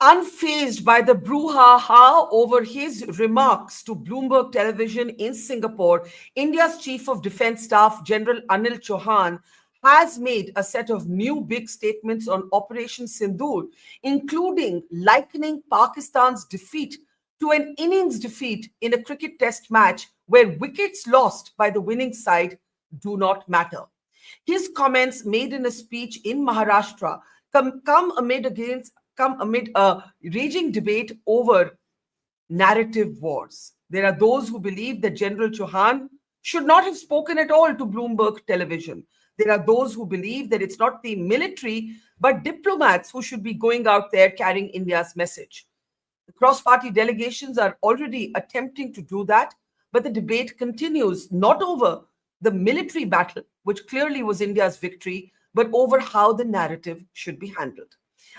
Unfazed by the brouhaha over his remarks to Bloomberg television in Singapore, India's Chief of Defence Staff, General Anil Chauhan, has made a set of new big statements on Operation Sindoor, including likening Pakistan's defeat to an innings defeat in a cricket test match where wickets lost by the winning side do not matter. His comments made in a speech in Maharashtra come amid a raging debate over narrative wars. There are those who believe that General Chauhan should not have spoken at all to Bloomberg television. There are those who believe that it's not the military, but diplomats who should be going out there carrying India's message. The cross-party delegations are already attempting to do that, but the debate continues not over the military battle, which clearly was India's victory, but over how the narrative should be handled.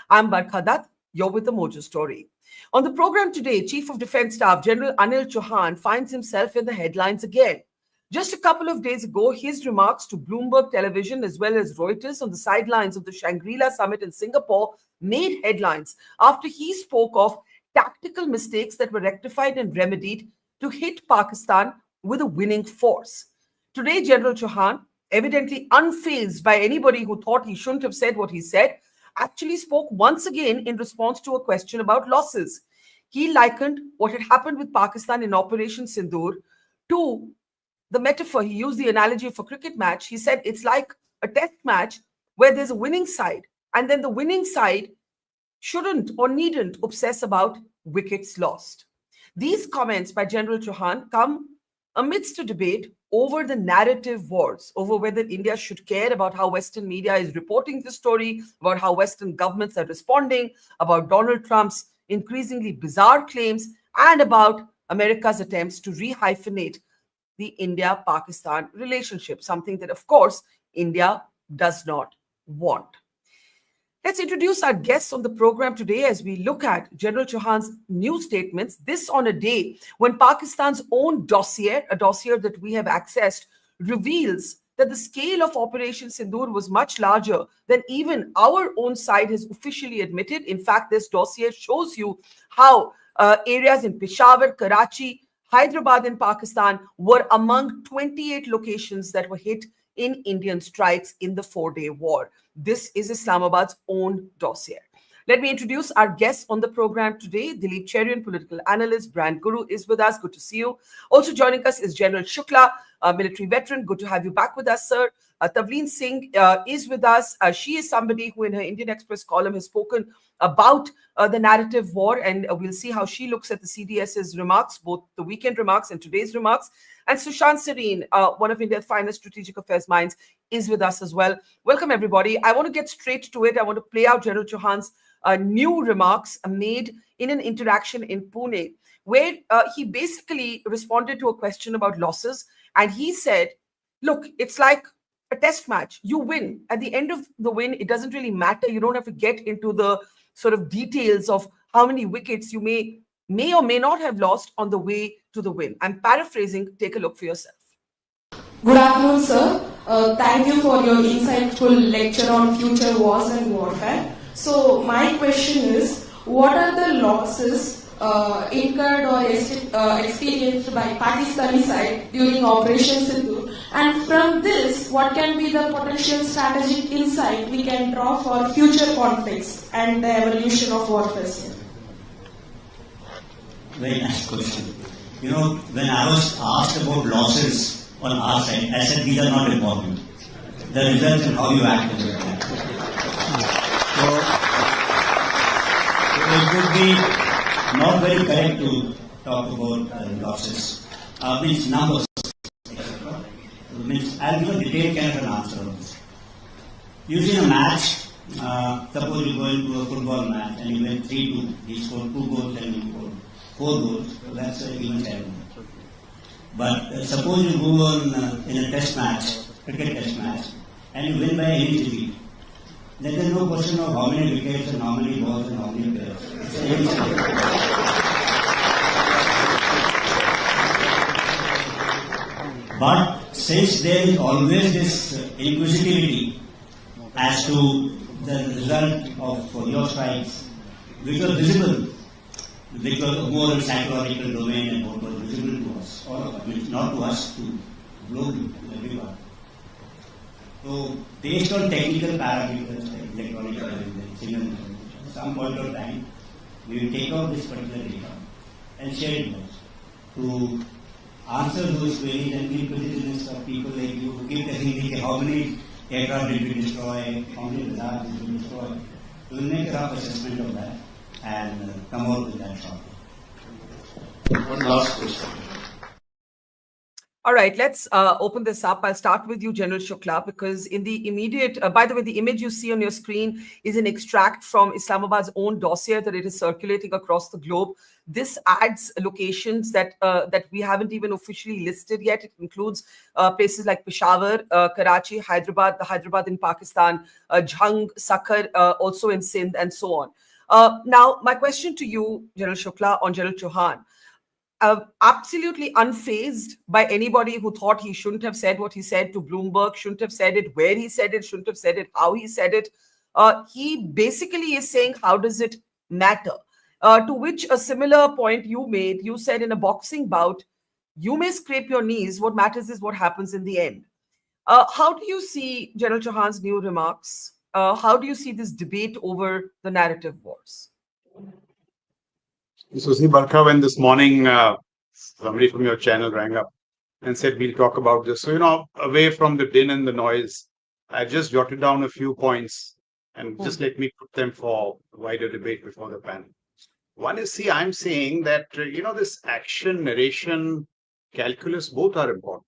I'm Barkha Dutt. You're with the Mojo story. On the program today, Chief of Defence Staff General Anil Chauhan finds himself in the headlines again. Just a couple of days ago, his remarks to Bloomberg television as well as Reuters on the sidelines of the Shangri-La summit in Singapore made headlines after he spoke of tactical mistakes that were rectified and remedied to hit Pakistan with a winning force. Today, General Chauhan, evidently unfazed by anybody who thought he shouldn't have said what he said, actually spoke once again in response to a question about losses. He likened what had happened with Pakistan in Operation Sindoor to the metaphor. He used the analogy of a cricket match. He said it's like a test match where there's a winning side, and then the winning side shouldn't or needn't obsess about wickets lost. These comments by General Chauhan come amidst a debate over the narrative wars, over whether India should care about how Western media is reporting the story, about how Western governments are responding, about Donald Trump's increasingly bizarre claims, and about America's attempts to rehyphenate the India-Pakistan relationship, something that, of course, India does not want. Let's introduce our guests on the program today as we look at General Chauhan's new statements. This on a day when Pakistan's own dossier, a dossier that we have accessed, reveals that the scale of Operation Sindoor was much larger than even our own side has officially admitted. In fact, this dossier shows you how areas in Peshawar, Karachi, Hyderabad in Pakistan were among 28 locations that were hit in Indian strikes in the 4-day war. This is Islamabad's own dossier. Let me introduce our guests on the program today. Dilip, Cherian, political analyst, brand guru, is with us. Good to see you. Also joining us is General Shukla, a military veteran. Good to have you back with us, sir. Tavleen Singh is with us. She is somebody who in her Indian Express column has spoken about the narrative war, and we'll see how she looks at the CDS's remarks, both the weekend remarks and today's remarks. And Sushant, Sareen, one of India's finest strategic affairs minds, is with us as well. Welcome, everybody. I want to get straight to it. I want to play out General Chauhan's new remarks made in an interaction in Pune, where he basically responded to a question about losses. And he said, look, it's like a test match. You win. At the end of the win, it doesn't really matter. You don't have to get into the sort of details of how many wickets you may or may not have lost on the way to the win. I'm paraphrasing. Take a look for yourself. Good afternoon, sir. Thank you for your insightful lecture on future wars and warfare. So my question is, what are the losses incurred or experienced by Pakistani side during Operation Sindoor? And from this, what can be the potential strategic insight we can draw for future conflicts and the evolution of warfare? Very nice question. You know, when I was asked about losses on our side, I said these are not important. The results and how you act is important. So, it would be not very correct to talk about losses. Means numbers, etc. Means I'll give a detailed kind of an answer on this. Usually in a match, suppose you go into a football match and you win 3-2, he scored 2 goals and you scored 4 goals, so that's an even settlement. But suppose you go on in a test match, cricket test match, and you win by any defeat. Then there is no question of how many wickets and how many balls and how many players. But since there is always this inquisitivity as to the result of your strikes, which was visible, which was more in psychological domain and what was visible to us, all of us, not to us, to globally, to everyone. So, based on technical parameters like electronic intelligence, signal intelligence, at some point of time, we will take out this particular data and share it with us to answer those queries and give prejudice of people like you who keep telling me how many aircraft did we destroy, how many missiles did we destroy. We will make a rough assessment of that and come out with that shortly. One last question. All right, let's open this up. I'll start with you, General Shukla, because in the immediate, by the way, the image you see on your screen is an extract from Islamabad's own dossier that it is circulating across the globe. This adds locations that that we haven't even officially listed yet. It includes places like Peshawar, Karachi, Hyderabad, the Hyderabad in Pakistan, Jhang, Sakhar, also in Sindh, and so on. Now, my question to you, General Shukla, on General Chauhan. Absolutely unfazed by anybody who thought he shouldn't have said what he said to Bloomberg, shouldn't have said it where he said it, shouldn't have said it how he said it. He basically is saying, how does it matter? To which a similar point you made, you said in a boxing bout, you may scrape your knees, what matters is what happens in the end. How do you see General Chauhan's new remarks? How do you see this debate over the narrative wars? So see, Barkha, when this morning somebody from your channel rang up and said, we'll talk about this. So, away from the din and the noise, I just jotted down a few points and just let me put them for wider debate before the panel. One is, see, I'm saying that, this action, narration, calculus, both are important.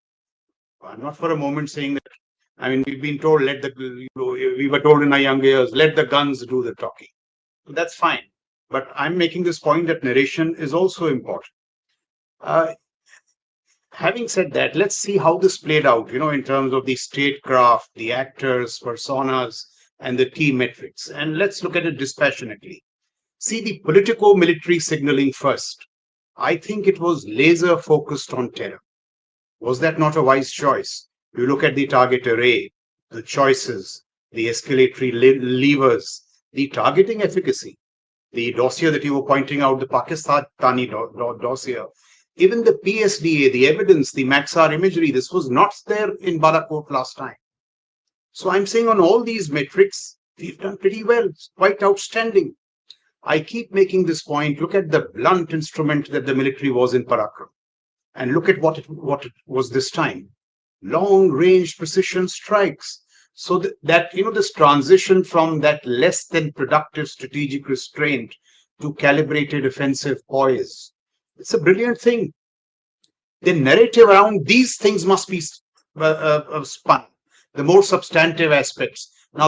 I'm not for a moment saying that, we've been told, we were told in our young years, let the guns do the talking. That's fine. But I'm making this point that narration is also important. Having said that, let's see how this played out, in terms of the statecraft, the actors, personas, and the key metrics. And let's look at it dispassionately. See the politico-military signaling first. I think it was laser focused on terror. Was that not a wise choice? You look at the target array, the choices, the escalatory levers, the targeting efficacy. The dossier that you were pointing out, the Pakistani dossier, even the PSDA, the evidence, the Maxar imagery, this was not there in Balakot last time. So I'm saying on all these metrics, we've done pretty well, it's quite outstanding. I keep making this point, look at the blunt instrument that the military was in Parakram. And look at what it was this time. Long-range precision strikes. So that this transition from that less than productive strategic restraint to calibrated offensive poise, it's a brilliant thing. The narrative around these things must be spun. The more substantive aspects. Now,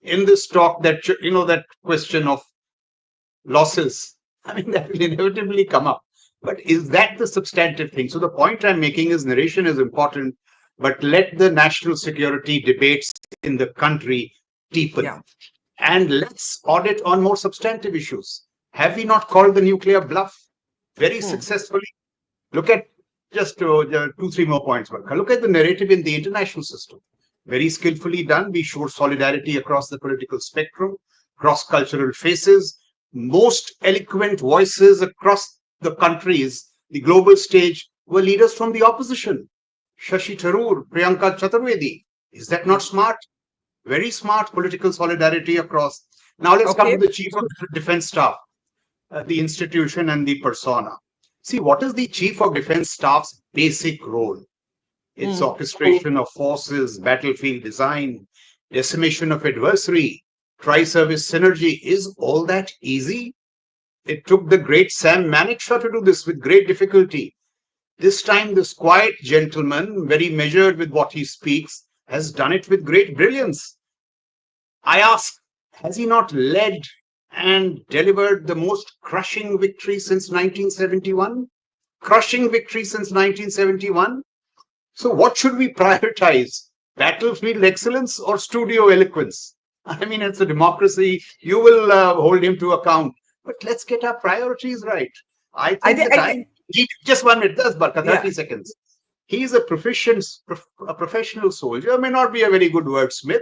in this talk, that question of losses, that will inevitably come up. But is that the substantive thing? So the point I'm making is narration is important. But let the national security debates in the country deepen. Yeah. And let's audit on more substantive issues. Have we not called the nuclear bluff very successfully? Look at just 2-3 more points. Look at the narrative in the international system. Very skillfully done. We showed solidarity across the political spectrum, cross-cultural faces, most eloquent voices across the countries, the global stage, were leaders from the opposition. Shashi Tharoor, Priyanka Chaturvedi. Is that not smart? Very smart political solidarity across. Now let's come to the Chief of Defense Staff, the institution and the persona. See, what is the Chief of Defense Staff's basic role? It's orchestration of forces, battlefield design, decimation of adversary, tri-service synergy. Is all that easy? It took the great Sam Manekshaw to do this with great difficulty. This time, this quiet gentleman, very measured with what he speaks, has done it with great brilliance. I ask, has he not led and delivered the most crushing victory since 1971? Crushing victory since 1971? So what should we prioritize? Battlefield excellence or studio eloquence? It's a democracy. You will hold him to account. But let's get our priorities right. I think just 1 minute, that's Barkha, 30 seconds. He's a professional soldier, may not be a very good wordsmith,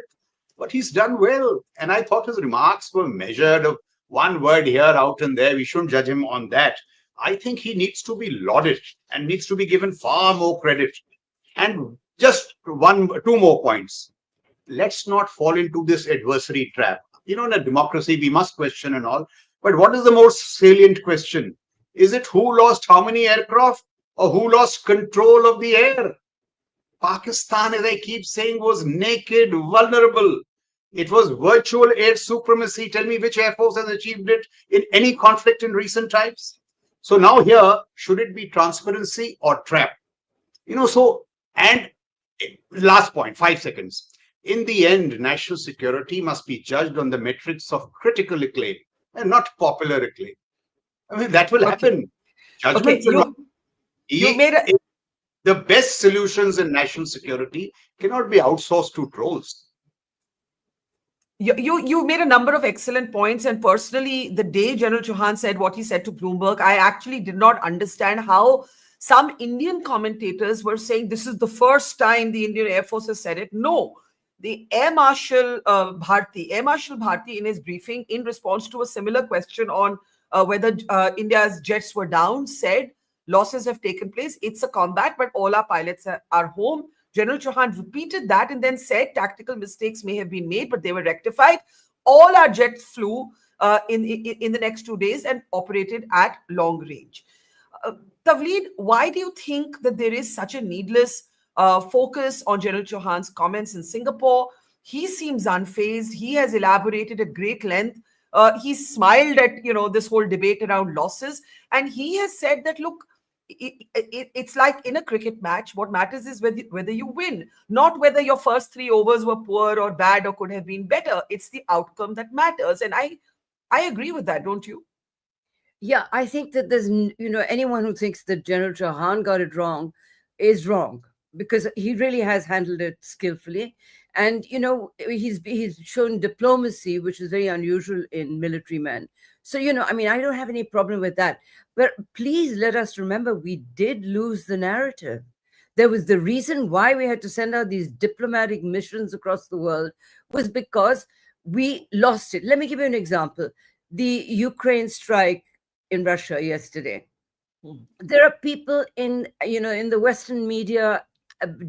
but he's done well. And I thought his remarks were measured of one word here, out and there. We shouldn't judge him on that. I think he needs to be lauded and needs to be given far more credit. And just two more points. Let's not fall into this adversary trap. In a democracy, we must question and all. But what is the most salient question? Is it who lost how many aircraft or who lost control of the air? Pakistan, as I keep saying, was naked, vulnerable. It was virtual air supremacy. Tell me which air force has achieved it in any conflict in recent times. So now here, should it be transparency or trap? And last point, 5 seconds. In the end, national security must be judged on the metrics of critical acclaim and not popular acclaim. I mean, that will Okay. happen. Okay. Judgment will not You be. made a The best solutions in national security cannot be outsourced to trolls. you made a number of excellent points, and personally, the day General Chauhan said what he said to Bloomberg, I actually did not understand how some Indian commentators were saying this is the first time the Indian Air Force has said it. No, the Air Marshal Bharti, in his briefing, in response to a similar question on whether India's jets were down, said losses have taken place. It's a combat, but all our pilots are home. General Chauhan repeated that and then said tactical mistakes may have been made, but they were rectified. All our jets flew in the next 2 days and operated at long range. Uh, Tavleen, why do you think that there is such a needless focus on General Chauhan's comments in Singapore? He seems unfazed. He has elaborated at great length. He smiled at this whole debate around losses, and he has said that look, it's like in a cricket match. What matters is whether you win, not whether your first 3 overs were poor or bad or could have been better. It's the outcome that matters, and I agree with that. Don't you? Yeah, I think that anyone who thinks that General Chauhan got it wrong is wrong, because he really has handled it skillfully. And he's shown diplomacy, which is very unusual in military men. So I mean, I don't have any problem with that. But please let us remember, we did lose the narrative. There was the reason why we had to send out these diplomatic missions across the world was because we lost it. Let me give you an example. The Ukraine strike in Russia yesterday. There are people in the Western media,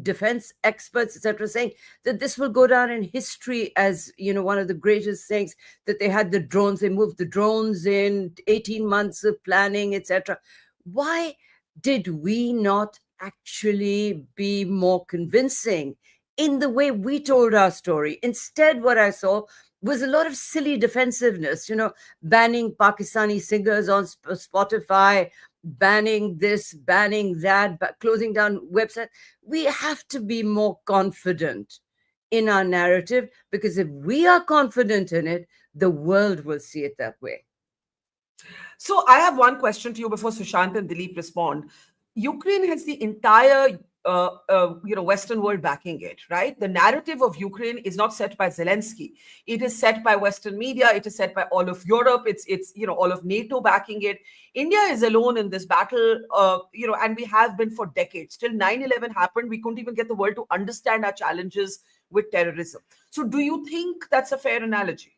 defense experts, etc., saying that this will go down in history as one of the greatest things, that they had the drones, they moved the drones in 18 months of planning, etc. Why did we not actually be more convincing in the way we told our story? Instead, what I saw was a lot of silly defensiveness, banning Pakistani singers on Spotify, banning this, banning that, closing down websites. We have to be more confident in our narrative, because if we are confident in it, the world will see it that way. So I have one question to you before Sushant and Dilip respond. Ukraine has the entire Western world backing it, right? The narrative of Ukraine is not set by Zelensky. It is set by Western media. It is set by all of Europe. It's all of NATO backing it. India is alone in this battle, and we have been for decades. Till 9/11 happened, we couldn't even get the world to understand our challenges with terrorism. So do you think that's a fair analogy?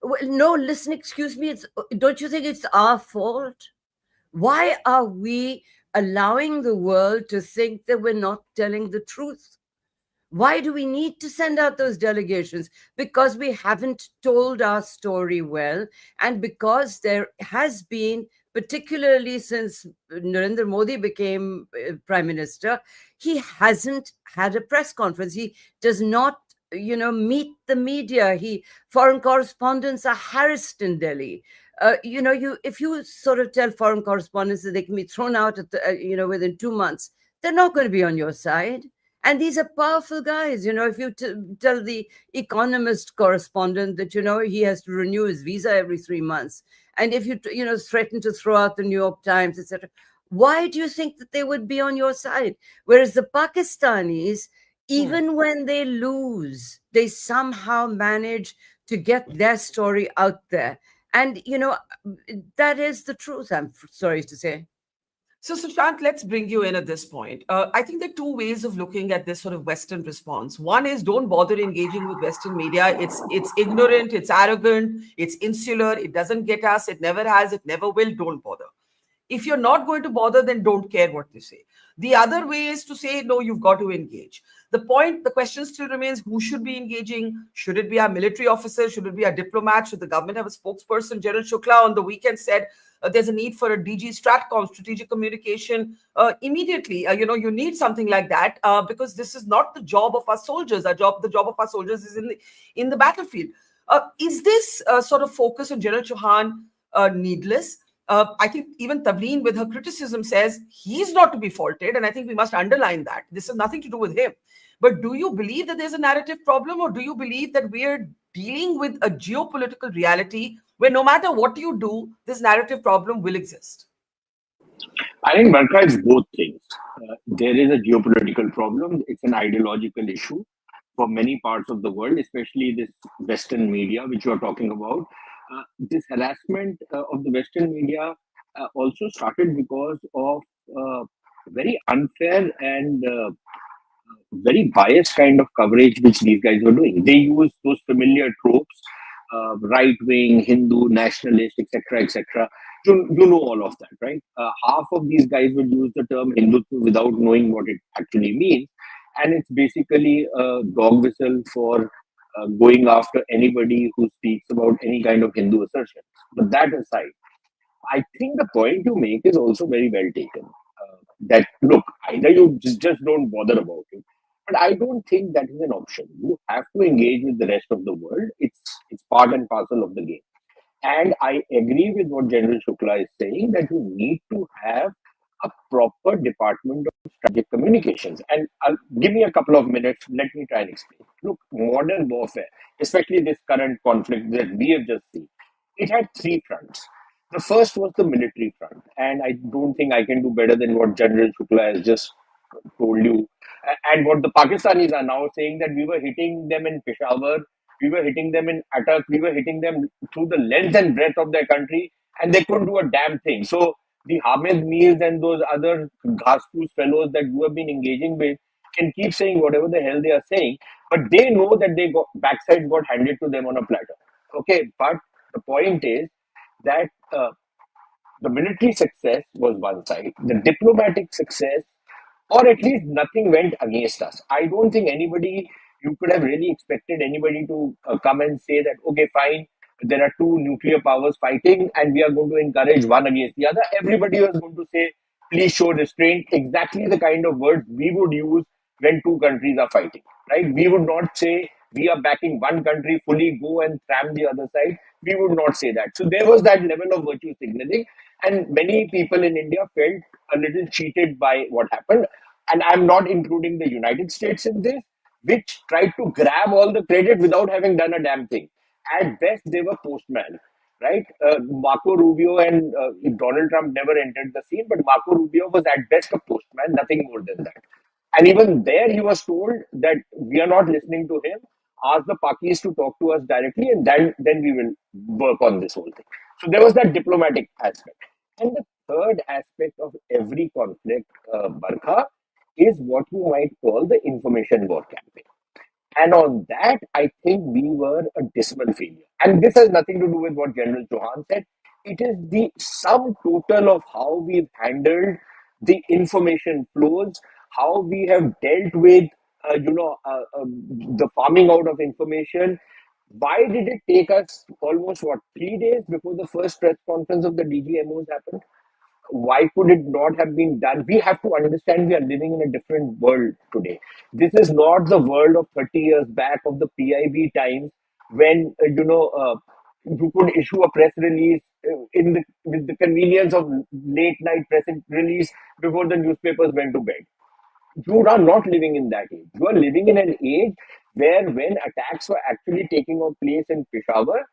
Well, no, listen, excuse me. Don't you think it's our fault? Why are we allowing the world to think that we're not telling the truth? Why do we need to send out those delegations? Because we haven't told our story well, and because there has been, particularly since Narendra Modi became Prime Minister, he hasn't had a press conference. He does not meet the media. Foreign correspondents are harassed in Delhi. If you sort of tell foreign correspondents that they can be thrown out within 2 months, they're not going to be on your side. And these are powerful guys. If you tell the Economist correspondent that he has to renew his visa every 3 months, and if you threaten to throw out the New York Times, etc., why do you think that they would be on your side? Whereas the Pakistanis, even when they lose, they somehow manage to get their story out there. And, that is the truth, I'm sorry to say. So, Sushant, let's bring you in at this point. I think there are two ways of looking at this sort of Western response. One is don't bother engaging with Western media. It's ignorant, it's arrogant, it's insular, it doesn't get us, it never has, it never will. Don't bother. If you're not going to bother, then don't care what they say. The other way is to say, no, you've got to engage. The question still remains, who should be engaging? Should it be our military officers? Should it be our diplomats? Should the government have a spokesperson? General Shukla on the weekend said there's a need for a DG Stratcom, strategic communication, immediately. You need something like that because this is not the job of our soldiers. The job of our soldiers is in the battlefield. Is this sort of focus on General Chauhan needless? I think even Tavleen, with her criticism, says he's not to be faulted. And I think we must underline that. This has nothing to do with him. But do you believe that there's a narrative problem, or do you believe that we're dealing with a geopolitical reality where no matter what you do, this narrative problem will exist? I think Barkha is both things. There is a geopolitical problem. It's an ideological issue for many parts of the world, especially this Western media, which you are talking about. This harassment of the Western media also started because of very unfair and very biased kind of coverage which these guys were doing. They use those familiar tropes, right wing, Hindu, nationalist, etc., etc. You know all of that, right? Half of these guys would use the term Hindutva without knowing what it actually means. And it's basically a dog whistle for going after anybody who speaks about any kind of Hindu assertion. But that aside, I think the point you make is also very well taken. That look, either you just don't bother about it, but I don't think that is an option. You have to engage with the rest of the world. It's part and parcel of the game. And I agree with what General Shukla is saying that you need to have a proper department of strategic communications. And give me a couple of minutes. Let me try and explain. Look, modern warfare, especially this current conflict that we have just seen, it had three fronts. The first was the military front, and I don't think I can do better than what General Shukla has just told you. And what the Pakistanis are now saying that we were hitting them in Peshawar, we were hitting them in Attak, we were hitting them through the length and breadth of their country, and they couldn't do a damn thing. So the Hamid Mirs and those other Ghaspoos fellows that you have been engaging with can keep saying whatever the hell they are saying, but they know that they got backside got handed to them on a platter. Okay, but the point is that the military success was one side, the diplomatic success, or at least nothing went against us. I don't think anybody, you could have really expected anybody to come and say that, okay, fine, there are two nuclear powers fighting and we are going to encourage one against the other. Everybody was going to say, please show restraint, exactly the kind of words we would use when two countries are fighting, right? We would not say we are backing one country fully, go and ram the other side. We would not say that. So there was that level of virtue signaling, and many people in India felt a little cheated by what happened. And I'm not including the United States in this, which tried to grab all the credit without having done a damn thing. At best, they were postmen, right? Marco Rubio and Donald Trump never entered the scene, but Marco Rubio was at best a postman, nothing more than that. And even there, he was told that we are not listening to him. Ask the Pakis to talk to us directly, and then we will work on this whole thing. So there was that diplomatic aspect. And the third aspect of every conflict, Barkha, is what you might call the information war campaign. And on that, I think we were a dismal failure. And this has nothing to do with what General Chauhan said. It is the sum total of how we've handled the information flows, how we have dealt with, the farming out of information. Why did it take us almost, 3 days before the first press conference of the DGMOs happened? Why could it not have been done? We have to understand we are living in a different world today. This is not the world of 30 years back of the PIB times when, you could issue a press release with the convenience of late night press release before the newspapers went to bed. You are not living in that age. You are living in an age where when attacks were actually taking place in Peshawar,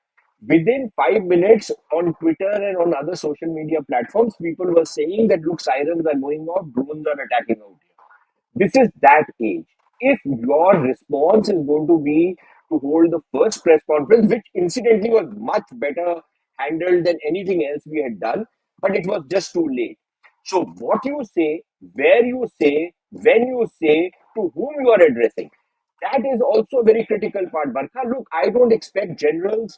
within 5 minutes on Twitter and on other social media platforms, people were saying that look, sirens are going off, drones are attacking out here. This is that age. If your response is going to be to hold the first press conference, which incidentally was much better handled than anything else we had done, but it was just too late. So what you say, where you say, when you say, to whom you are addressing, that is also a very critical part. Barkha, look, I don't expect generals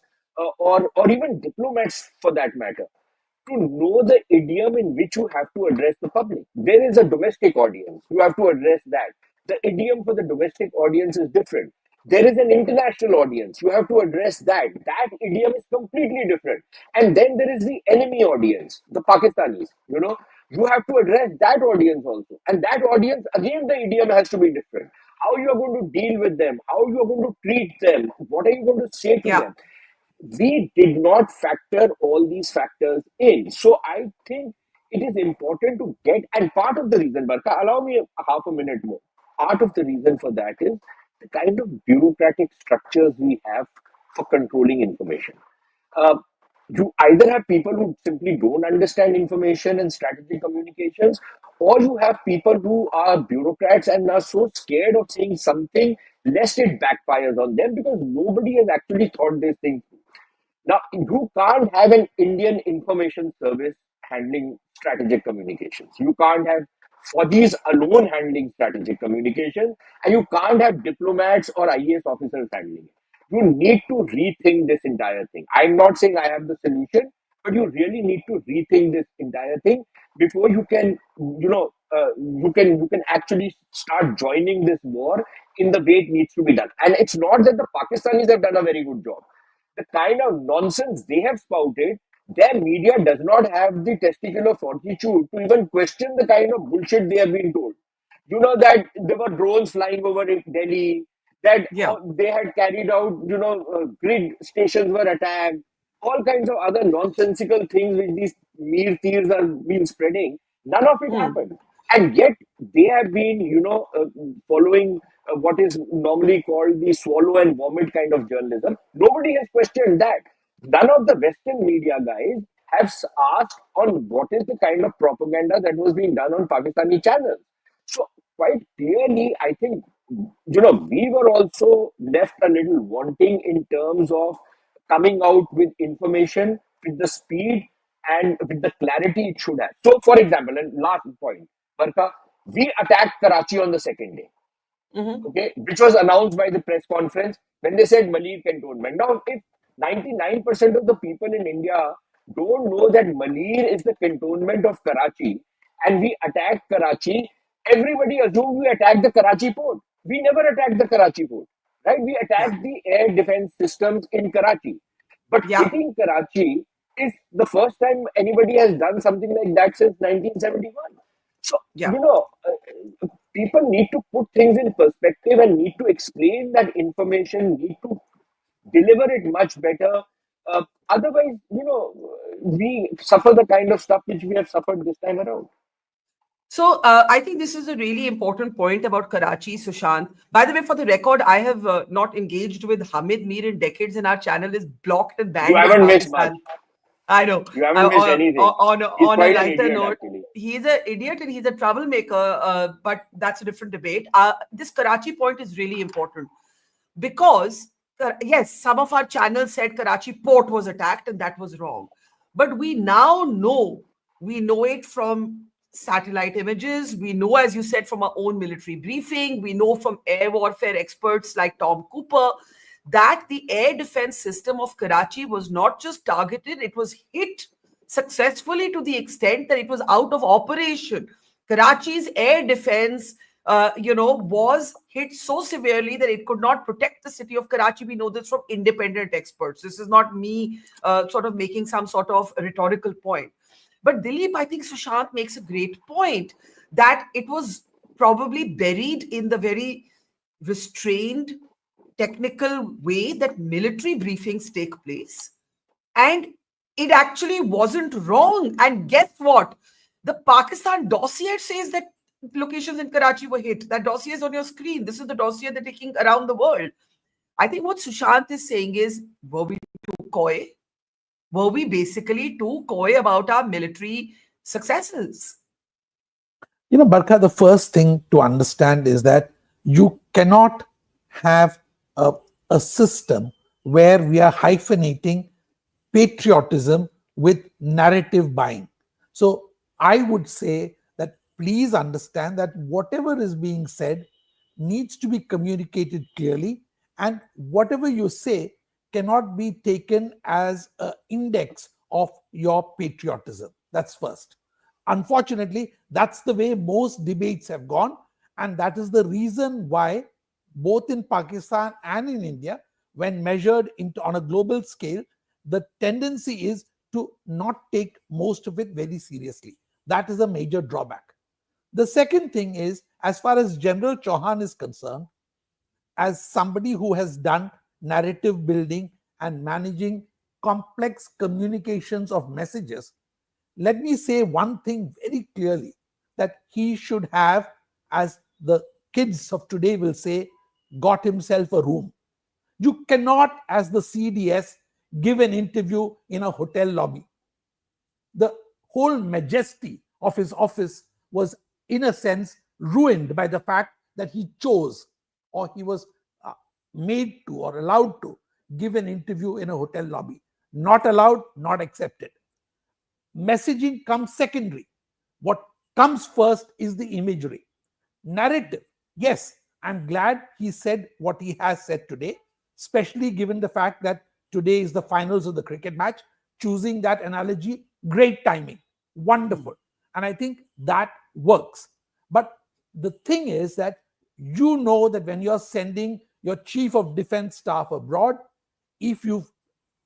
or even diplomats for that matter to know the idiom in which you have to address the public. There is a domestic audience. You have to address that. The idiom for the domestic audience is different. There is an international audience. You have to address that. That idiom is completely different. And then there is the enemy audience, the Pakistanis. You have to address that audience also. And that audience, again, the idiom has to be different. How you are going to deal with them, how you are going to treat them, what are you going to say to Yeah. them. We did not factor all these factors in. So I think it is important to get, and part of the reason, Barkha, allow me half a minute more. Part of the reason for that is the kind of bureaucratic structures we have for controlling information. Uh, you either have people who simply don't understand information and strategic communications, or you have people who are bureaucrats and are so scared of saying something lest it backfires on them because nobody has actually thought this thing through. Now, you can't have an Indian information service handling strategic communications. You can't have Fauji's alone handling strategic communications, and you can't have diplomats or IAS officers handling it. You need to rethink this entire thing. I'm not saying I have the solution, but you really need to rethink this entire thing before you can, you can actually start joining this war in the way it needs to be done. And it's not that the Pakistanis have done a very good job. The kind of nonsense they have spouted, their media does not have the testicular fortitude to even question the kind of bullshit they have been told. That there were drones flying over Delhi, that Yeah. they had carried out, grid stations were attacked, all kinds of other nonsensical things which these mere thieves are been spreading. None of it Hmm. happened. And yet they have been, following what is normally called the swallow and vomit kind of journalism. Nobody has questioned that. None of the Western media guys have asked on what is the kind of propaganda that was being done on Pakistani channels. So quite clearly, I think, we were also left a little wanting in terms of coming out with information with the speed and with the clarity it should have. So, for example, and last point, Barkha, we attacked Karachi on the second day, Hmm. okay, which was announced by the press conference when they said Malir cantonment. Now, if 99% of the people in India don't know that Malir is the cantonment of Karachi and we attacked Karachi, everybody assumed we attacked the Karachi port. We never attacked the Karachi port, right? We Yeah. attacked the air defense systems in Karachi. But Yeah. hitting Karachi is the first time anybody has done something like that since 1971. So, Yeah. people need to put things in perspective and need to explain that information, need to deliver it much better. Otherwise, we suffer the kind of stuff which we have suffered this time around. So I think this is a really important point about Karachi, Sushant. By the way, for the record, I have not engaged with Hamid Mir in decades, and our channel is blocked and You banned in haven't missed much. Pakistan. I know. You haven't missed anything. He's On a quite an lighter idiot, note, actually. he's an idiot and he's a troublemaker, but that's a different debate. This Karachi point is really important because, yes, some of our channels said Karachi port was attacked and that was wrong. But we know it from satellite images. We know, as you said, from our own military briefing. We know from air warfare experts like Tom Cooper that the air defense system of Karachi was not just targeted, it was hit successfully to the extent that it was out of operation. Karachi's air defense, was hit so severely that it could not protect the city of Karachi. We know this from independent experts. This is not me sort of making some sort of rhetorical point. But Dilip, I think Sushant makes a great point that it was probably buried in the very restrained technical way that military briefings take place. And it actually wasn't wrong. And guess what? The Pakistan dossier says that locations in Karachi were hit. That dossier is on your screen. This is the dossier they're taking around the world. I think what Sushant is saying is, were we too coy? Were we basically too coy about our military successes? Barkha, the first thing to understand is that you cannot have a system where we are hyphenating patriotism with narrative buying. So I would say that please understand that whatever is being said needs to be communicated clearly, and whatever you say cannot be taken as an index of your patriotism. That's first. Unfortunately, that's the way most debates have gone, and that is the reason why, both in Pakistan and in India, when measured on a global scale, the tendency is to not take most of it very seriously. That is a major drawback. The second thing is, as far as General Chauhan is concerned, as somebody who has done narrative building and managing complex communications of messages, let me say one thing very clearly, that he should have, as the kids of today will say, got himself a room. You cannot, as the CDS, give an interview in a hotel lobby. The whole majesty of his office was, in a sense, ruined by the fact that he chose, or he was made to or allowed to give an interview in a hotel lobby. Not allowed, not accepted. Messaging comes secondary. What comes first is the imagery. Narrative. Yes, I'm glad he said what he has said today, especially given the fact that today is the finals of the cricket match. Choosing that analogy, great timing, wonderful. And I think that works. But the thing is that you know that when you're sending your chief of defense staff abroad, if you've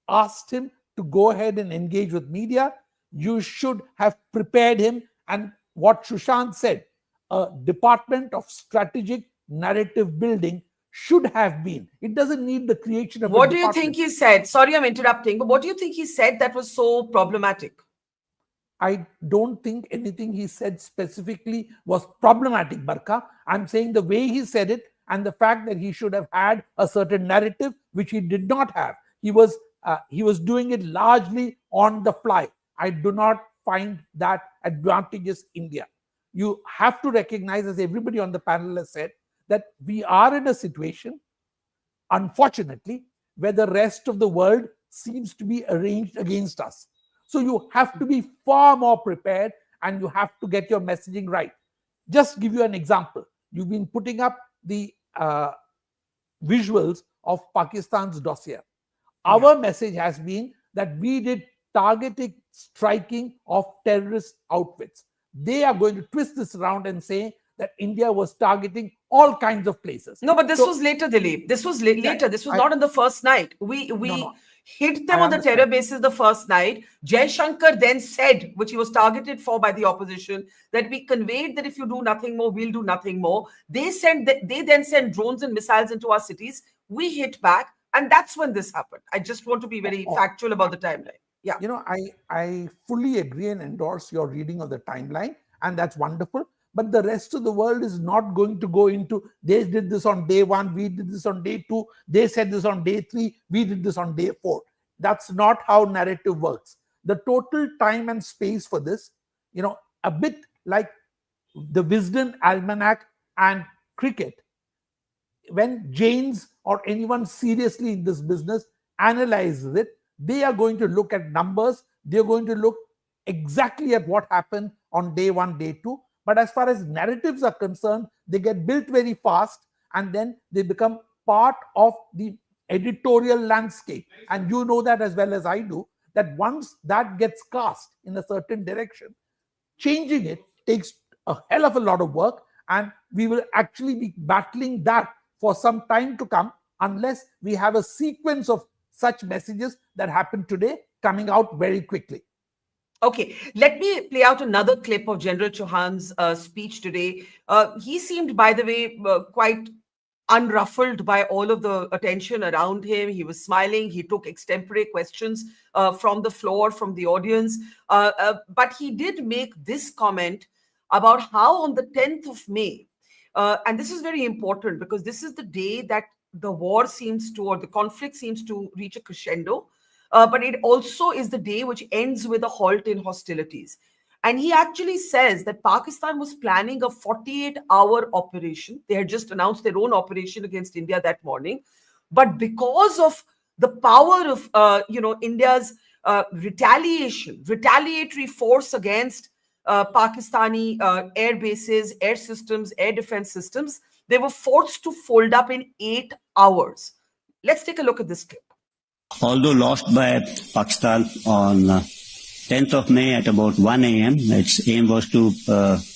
asked him to go ahead and engage with media, you should have prepared him. And what Sushant said, a department of strategic narrative building should have been. It doesn't need the creation of What a do you think department. he said? Sorry, I'm interrupting, but what do you think he said that was so problematic? I don't think anything he said specifically was problematic, Barkha. I'm saying the way he said it, and the fact that he should have had a certain narrative, which he did not have. He was doing it largely on the fly. I do not find that advantageous India. You have to recognize, as everybody on the panel has said, that we are in a situation, unfortunately, where the rest of the world seems to be arranged against us. So you have to be far more prepared, and you have to get your messaging right. Just give you an example. You've been putting up the visuals of Pakistan's dossier. Our message has been that we did targeted striking of terrorist outfits. They are going to twist this around and say that India was targeting all kinds of places. No, but this was later, Dilip. This was later. This was not on the first night. We hit them I on the terror understand. basis the first night. Jai Shankar then said, which he was targeted for by the opposition, that we conveyed that if you do nothing more, we'll do nothing more. They then sent drones and missiles into our cities. We hit back, and that's when this happened. I just want to be very factual about the timeline. Yeah. I fully agree and endorse your reading of the timeline, and that's wonderful. But the rest of the world is not going to go into, they did this on day one, we did this on day two, they said this on day three, we did this on day four. That's not how narrative works. The total time and space for this, a bit like the Wisden Almanac and cricket, when Jains or anyone seriously in this business analyzes it, they are going to look at numbers. They're going to look exactly at what happened on day one, day two. But as far as narratives are concerned, they get built very fast, and then they become part of the editorial landscape. And you know that as well as I do, that once that gets cast in a certain direction, changing it takes a hell of a lot of work, and we will actually be battling that for some time to come, unless we have a sequence of such messages that happen today coming out very quickly. Okay, let me play out another clip of General Chauhan's speech today. He seemed, by the way, quite unruffled by all of the attention around him. He was smiling. He took extempore questions from the floor, from the audience. But he did make this comment about how on the 10th of May, and this is very important because this is the day that the war seems to, or the conflict seems to reach a crescendo. But it also is the day which ends with a halt in hostilities. And he actually says that Pakistan was planning a 48-hour operation. They had just announced their own operation against India that morning. But because of the power of, India's retaliatory force against Pakistani air bases, air systems, air defense systems. They were forced to fold up in 8 hours. Let's take a look at this clip. Although lost by Pakistan on 10th of May at about 1 a.m., its aim was to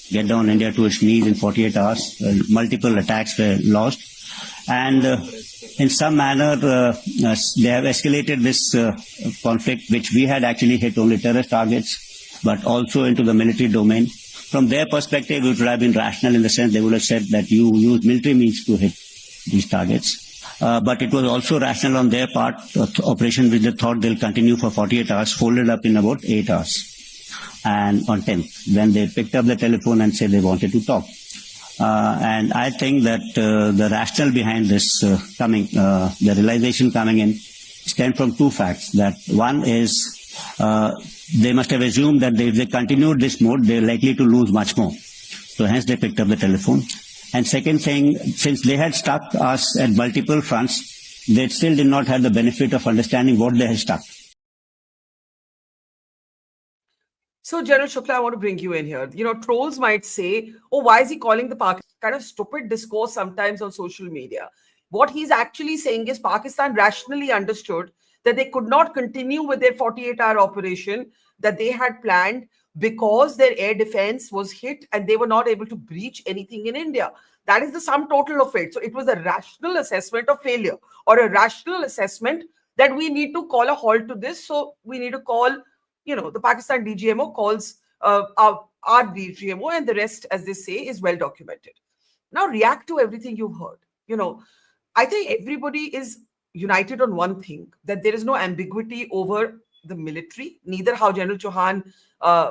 get down India to its knees in 48 hours. Multiple attacks were lost. And in some manner, they have escalated this conflict, which we had actually hit only terrorist targets, but also into the military domain. From their perspective, it would have been rational in the sense they would have said that you use military means to hit these targets. But it was also rational on their part, operation which they thought they'll continue for 48 hours, folded up in about 8 hours. And on 10th, when they picked up the telephone and said they wanted to talk. And I think that the rationale behind this the realization coming in stemmed from two facts. That one is they must have assumed that if they continued this mode, they're likely to lose much more. So hence they picked up the telephone. And second thing, since they had struck us at multiple fronts, they still did not have the benefit of understanding what they had struck. So, General Shukla, I want to bring you in here. Trolls might say, oh, why is he calling the Pakistan? Kind of stupid discourse sometimes on social media. What he's actually saying is Pakistan rationally understood that they could not continue with their 48-hour operation that they had planned because their air defense was hit and they were not able to breach anything in India. That is the sum total of it. So it was a rational assessment of failure, or a rational assessment that we need to call a halt to this. So we need to call, the Pakistan DGMO calls our DGMO, and the rest, as they say, is well documented. Now react to everything you've heard. I think everybody is united on one thing, that there is no ambiguity over the military, neither how General Chauhan,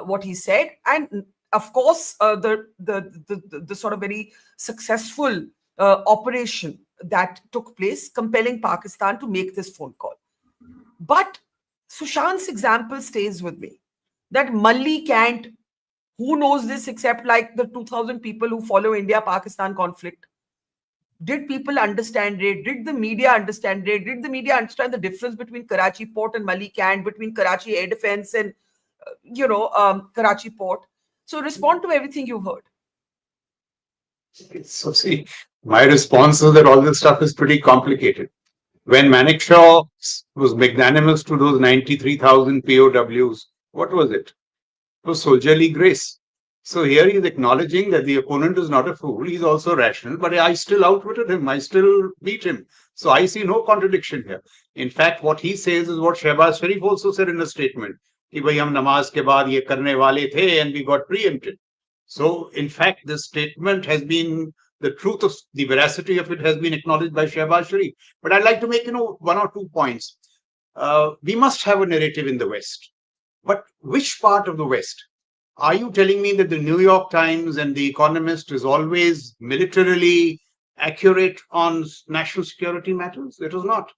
what he said, and of course the sort of very successful operation that took place, compelling Pakistan to make this phone call. But Sushant's example stays with me, that Malli can't. Who knows this except like the 2,000 people who follow India-Pakistan conflict? Did people understand it? Did the media understand it? Did the media understand the difference between Karachi port and Malli Can't, between Karachi air defense and, Karachi port? So respond to everything you've heard. So see, my response is that all this stuff is pretty complicated. When Manekshaw was magnanimous to those 93,000 POWs, what was it? It was soldierly grace. So here he's acknowledging that the opponent is not a fool. He's also rational, but I still outwitted him. I still beat him. So I see no contradiction here. In fact, what he says is what Shehbaz Sharif also said in a statement. Ki bhai hum namaz ke baad ye karne wale the and we got preempted. So in fact, this statement has been, the truth of the veracity of it has been acknowledged by Shehbaz Sharif. But I'd like to make, one or 2 points. We must have a narrative in the West. But which part of the West? Are you telling me that the New York Times and the Economist is always militarily accurate on national security matters? It is not.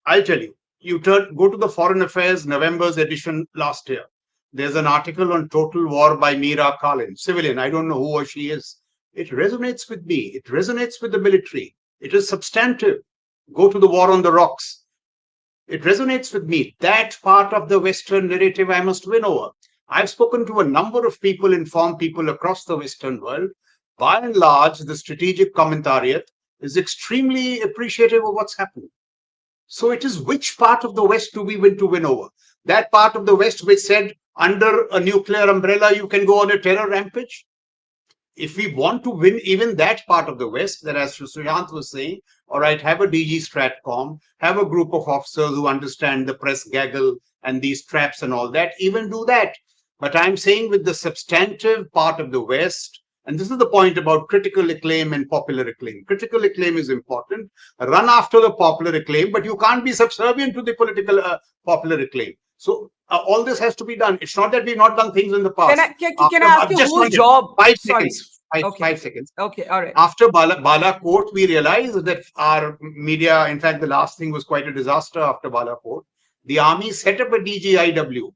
I'll tell you. Go to the Foreign Affairs November's edition last year. There's an article on total war by Meera Kalin, civilian. I don't know who or she is. It resonates with me. It resonates with the military. It is substantive. Go to the war on the rocks. It resonates with me. That part of the Western narrative I must win over. I've spoken to a number of people, informed people across the Western world. By and large, the strategic commentariat is extremely appreciative of what's happening. So it is which part of the West do we win to win over? That part of the West which said under a nuclear umbrella you can go on a terror rampage? If we want to win even that part of the West, that as Sushant was saying, all right, have a DG Stratcom, have a group of officers who understand the press gaggle and these traps and all that, even do that. But I'm saying with the substantive part of the West, and this is the point about critical acclaim and popular acclaim. Critical acclaim is important. Run after the popular acclaim, but you can't be subservient to the political popular acclaim. So all this has to be done. It's not that we've not done things in the past. Can I ask you whose job? 5 seconds. Okay. 5 seconds. Okay, all right. After Balakot, we realized that our media, in fact, the last thing was quite a disaster after Balakot. The army set up a DGIW,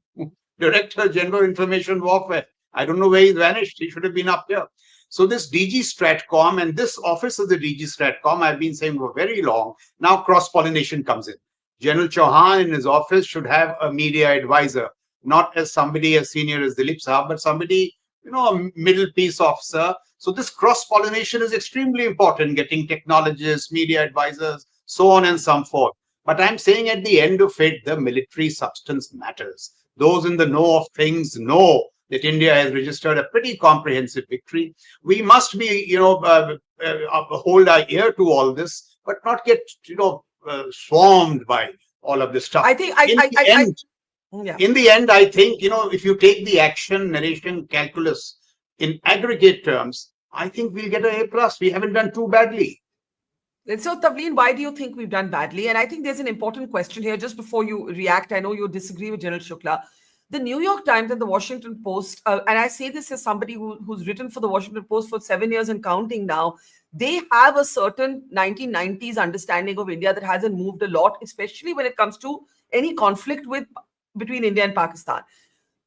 Director General Information Warfare. I don't know where he's vanished. He should have been up here. So this DG Stratcom and this office of the DG Stratcom, I've been saying for very long, now cross-pollination comes in. General Chauhan in his office should have a media advisor. not as somebody as senior as Dilip Saab, but somebody, a middle peace officer. So this cross-pollination is extremely important, getting technologists, media advisors, so on and so forth. But I'm saying at the end of it, the military substance matters. Those in the know of things know that India has registered a pretty comprehensive victory. We must be, hold our ear to all this, but not get, swarmed by all of this stuff. I think yeah. In the end, I think, if you take the action, narration, calculus in aggregate terms, I think we'll get an A+. We haven't done too badly. And so, Tavleen, why do you think we've done badly? And I think there's an important question here just before you react. I know you disagree with General Shukla. The New York Times and the Washington Post, and I say this as somebody who's written for the Washington Post for 7 years and counting now, they have a certain 1990s understanding of India that hasn't moved a lot, especially when it comes to any conflict between India and Pakistan.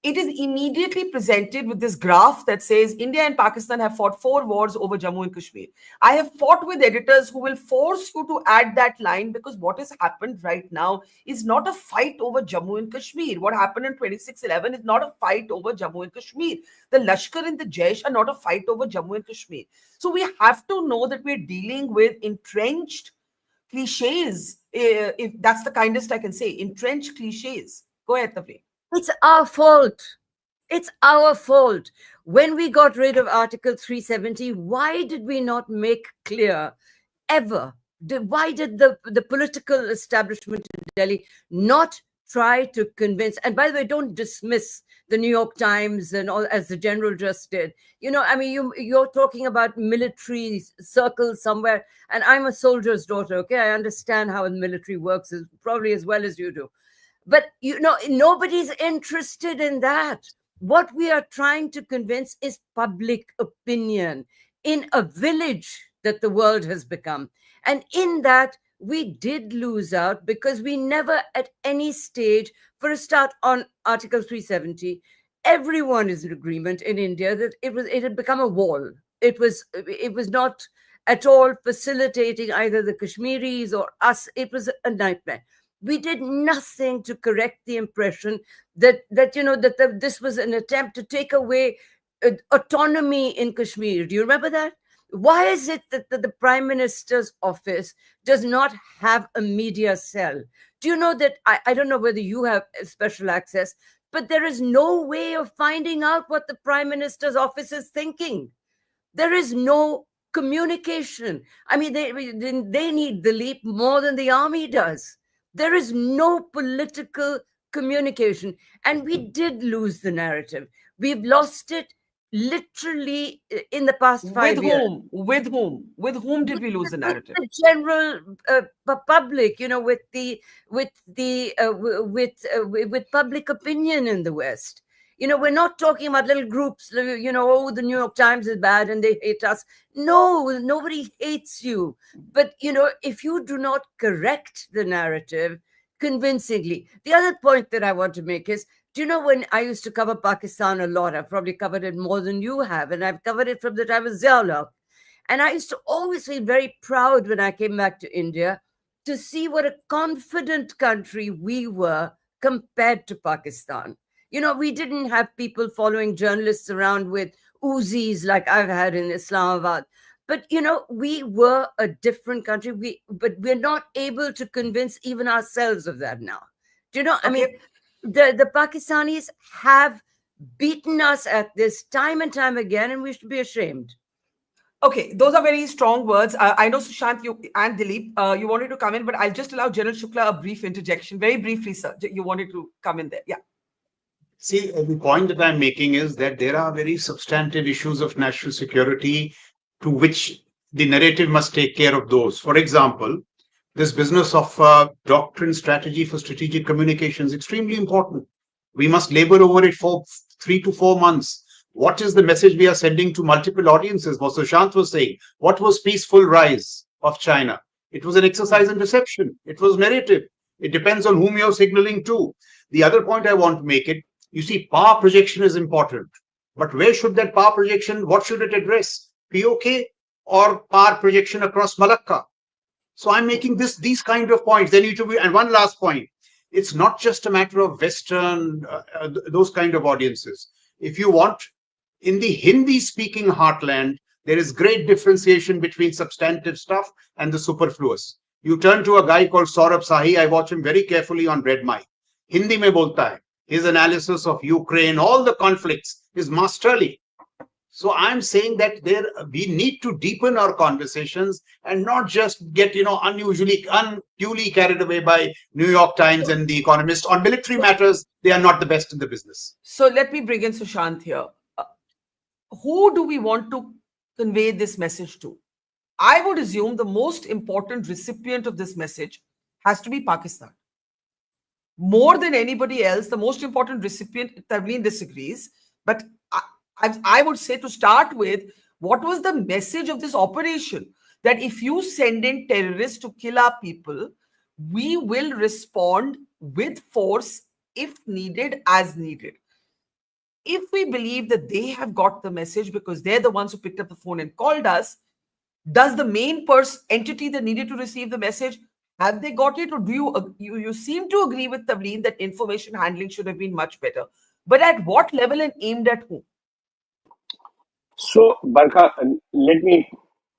It is immediately presented with this graph that says India and Pakistan have fought 4 wars over Jammu and Kashmir. I have fought with editors who will force you to add that line because what has happened right now is not a fight over Jammu and Kashmir. What happened in 2611 is not a fight over Jammu and Kashmir. The Lashkar and the Jaish are not a fight over Jammu and Kashmir. So we have to know that we're dealing with entrenched cliches, if that's the kindest I can say, entrenched cliches. Go ahead, Tavleen. It's our fault. It's our fault. When we got rid of Article 370, why did we not make clear ever? Why did the political establishment in Delhi not try to convince? And by the way, don't dismiss the New York Times and all, as the general just did. You're talking about military circles somewhere, and I'm a soldier's daughter, okay? I understand how the military works probably as well as you do. But, nobody's interested in that. What we are trying to convince is public opinion in a village that the world has become. And in that, we did lose out because we never at any stage, for a start on Article 370, everyone is in agreement in India that it had become a wall. It was not at all facilitating either the Kashmiris or us. It was a nightmare. We did nothing to correct the impression that this was an attempt to take away autonomy in Kashmir. Do you remember that? Why is it that the Prime Minister's office does not have a media cell? Do you know that, I don't know whether you have special access, but there is no way of finding out what the Prime Minister's office is thinking. There is no communication. I mean, they need Dilip more than the army does. There is no political communication. And we did lose the narrative. We've lost it literally in the past 5 years. With whom? With whom did we lose the narrative? The general public, with public opinion in the West. We're not talking about little groups, the New York Times is bad and they hate us. No, nobody hates you. But, if you do not correct the narrative convincingly. The other point that I want to make is, do you know when I used to cover Pakistan a lot? I've probably covered it more than you have. And I've covered it from the time of Ziaullah. And I used to always feel very proud when I came back to India to see what a confident country we were compared to Pakistan. We didn't have people following journalists around with Uzis like I've had in Islamabad. But, we were a different country. But we're not able to convince even ourselves of that now. Do you know? Okay. I mean, the Pakistanis have beaten us at this time and time again, and we should be ashamed. Okay, those are very strong words. I know, Sushant, you and Dilip, you wanted to come in, but I'll just allow General Shukla a brief interjection. Very briefly, sir. You wanted to come in there. Yeah. See, the point that I'm making is that there are very substantive issues of national security to which the narrative must take care of those. For example, this business of doctrine strategy for strategic communication is extremely important. We must labor over it for 3 to 4 months. What is the message we are sending to multiple audiences? What Sushant was saying. What was peaceful rise of China? It was an exercise in deception. It was narrative. It depends on whom you're signaling to. The other point I want to make it, you see, power projection is important. But where should that power projection, what should it address? POK or power projection across Malacca? So I'm making these kind of points. They need to be, and one last point. It's not just a matter of Western, those kind of audiences. If you want, in the Hindi speaking heartland, there is great differentiation between substantive stuff and the superfluous. You turn to a guy called Saurabh Sahi, I watch him very carefully on Red Mic. Hindi mein bolta hai. His analysis of Ukraine, all the conflicts is masterly. So I'm saying that there we need to deepen our conversations and not just get unduly carried away by New York Times and The Economist on military matters. They are not the best in the business. So let me bring in Sushant here. Uh, who do we want to convey this message to? I would assume the most important recipient of this message has to be Pakistan. More than anybody else, the most important recipient, Tavleen disagrees, but I would say to start with, what was the message of this operation? That if you send in terrorists to kill our people, we will respond with force if needed, as needed. If we believe that they have got the message because they're the ones who picked up the phone and called us, does the main entity that needed to receive the message, have they got it? Or do you seem to agree with Tavleen that information handling should have been much better? But at what level and aimed at whom? So, Barkha,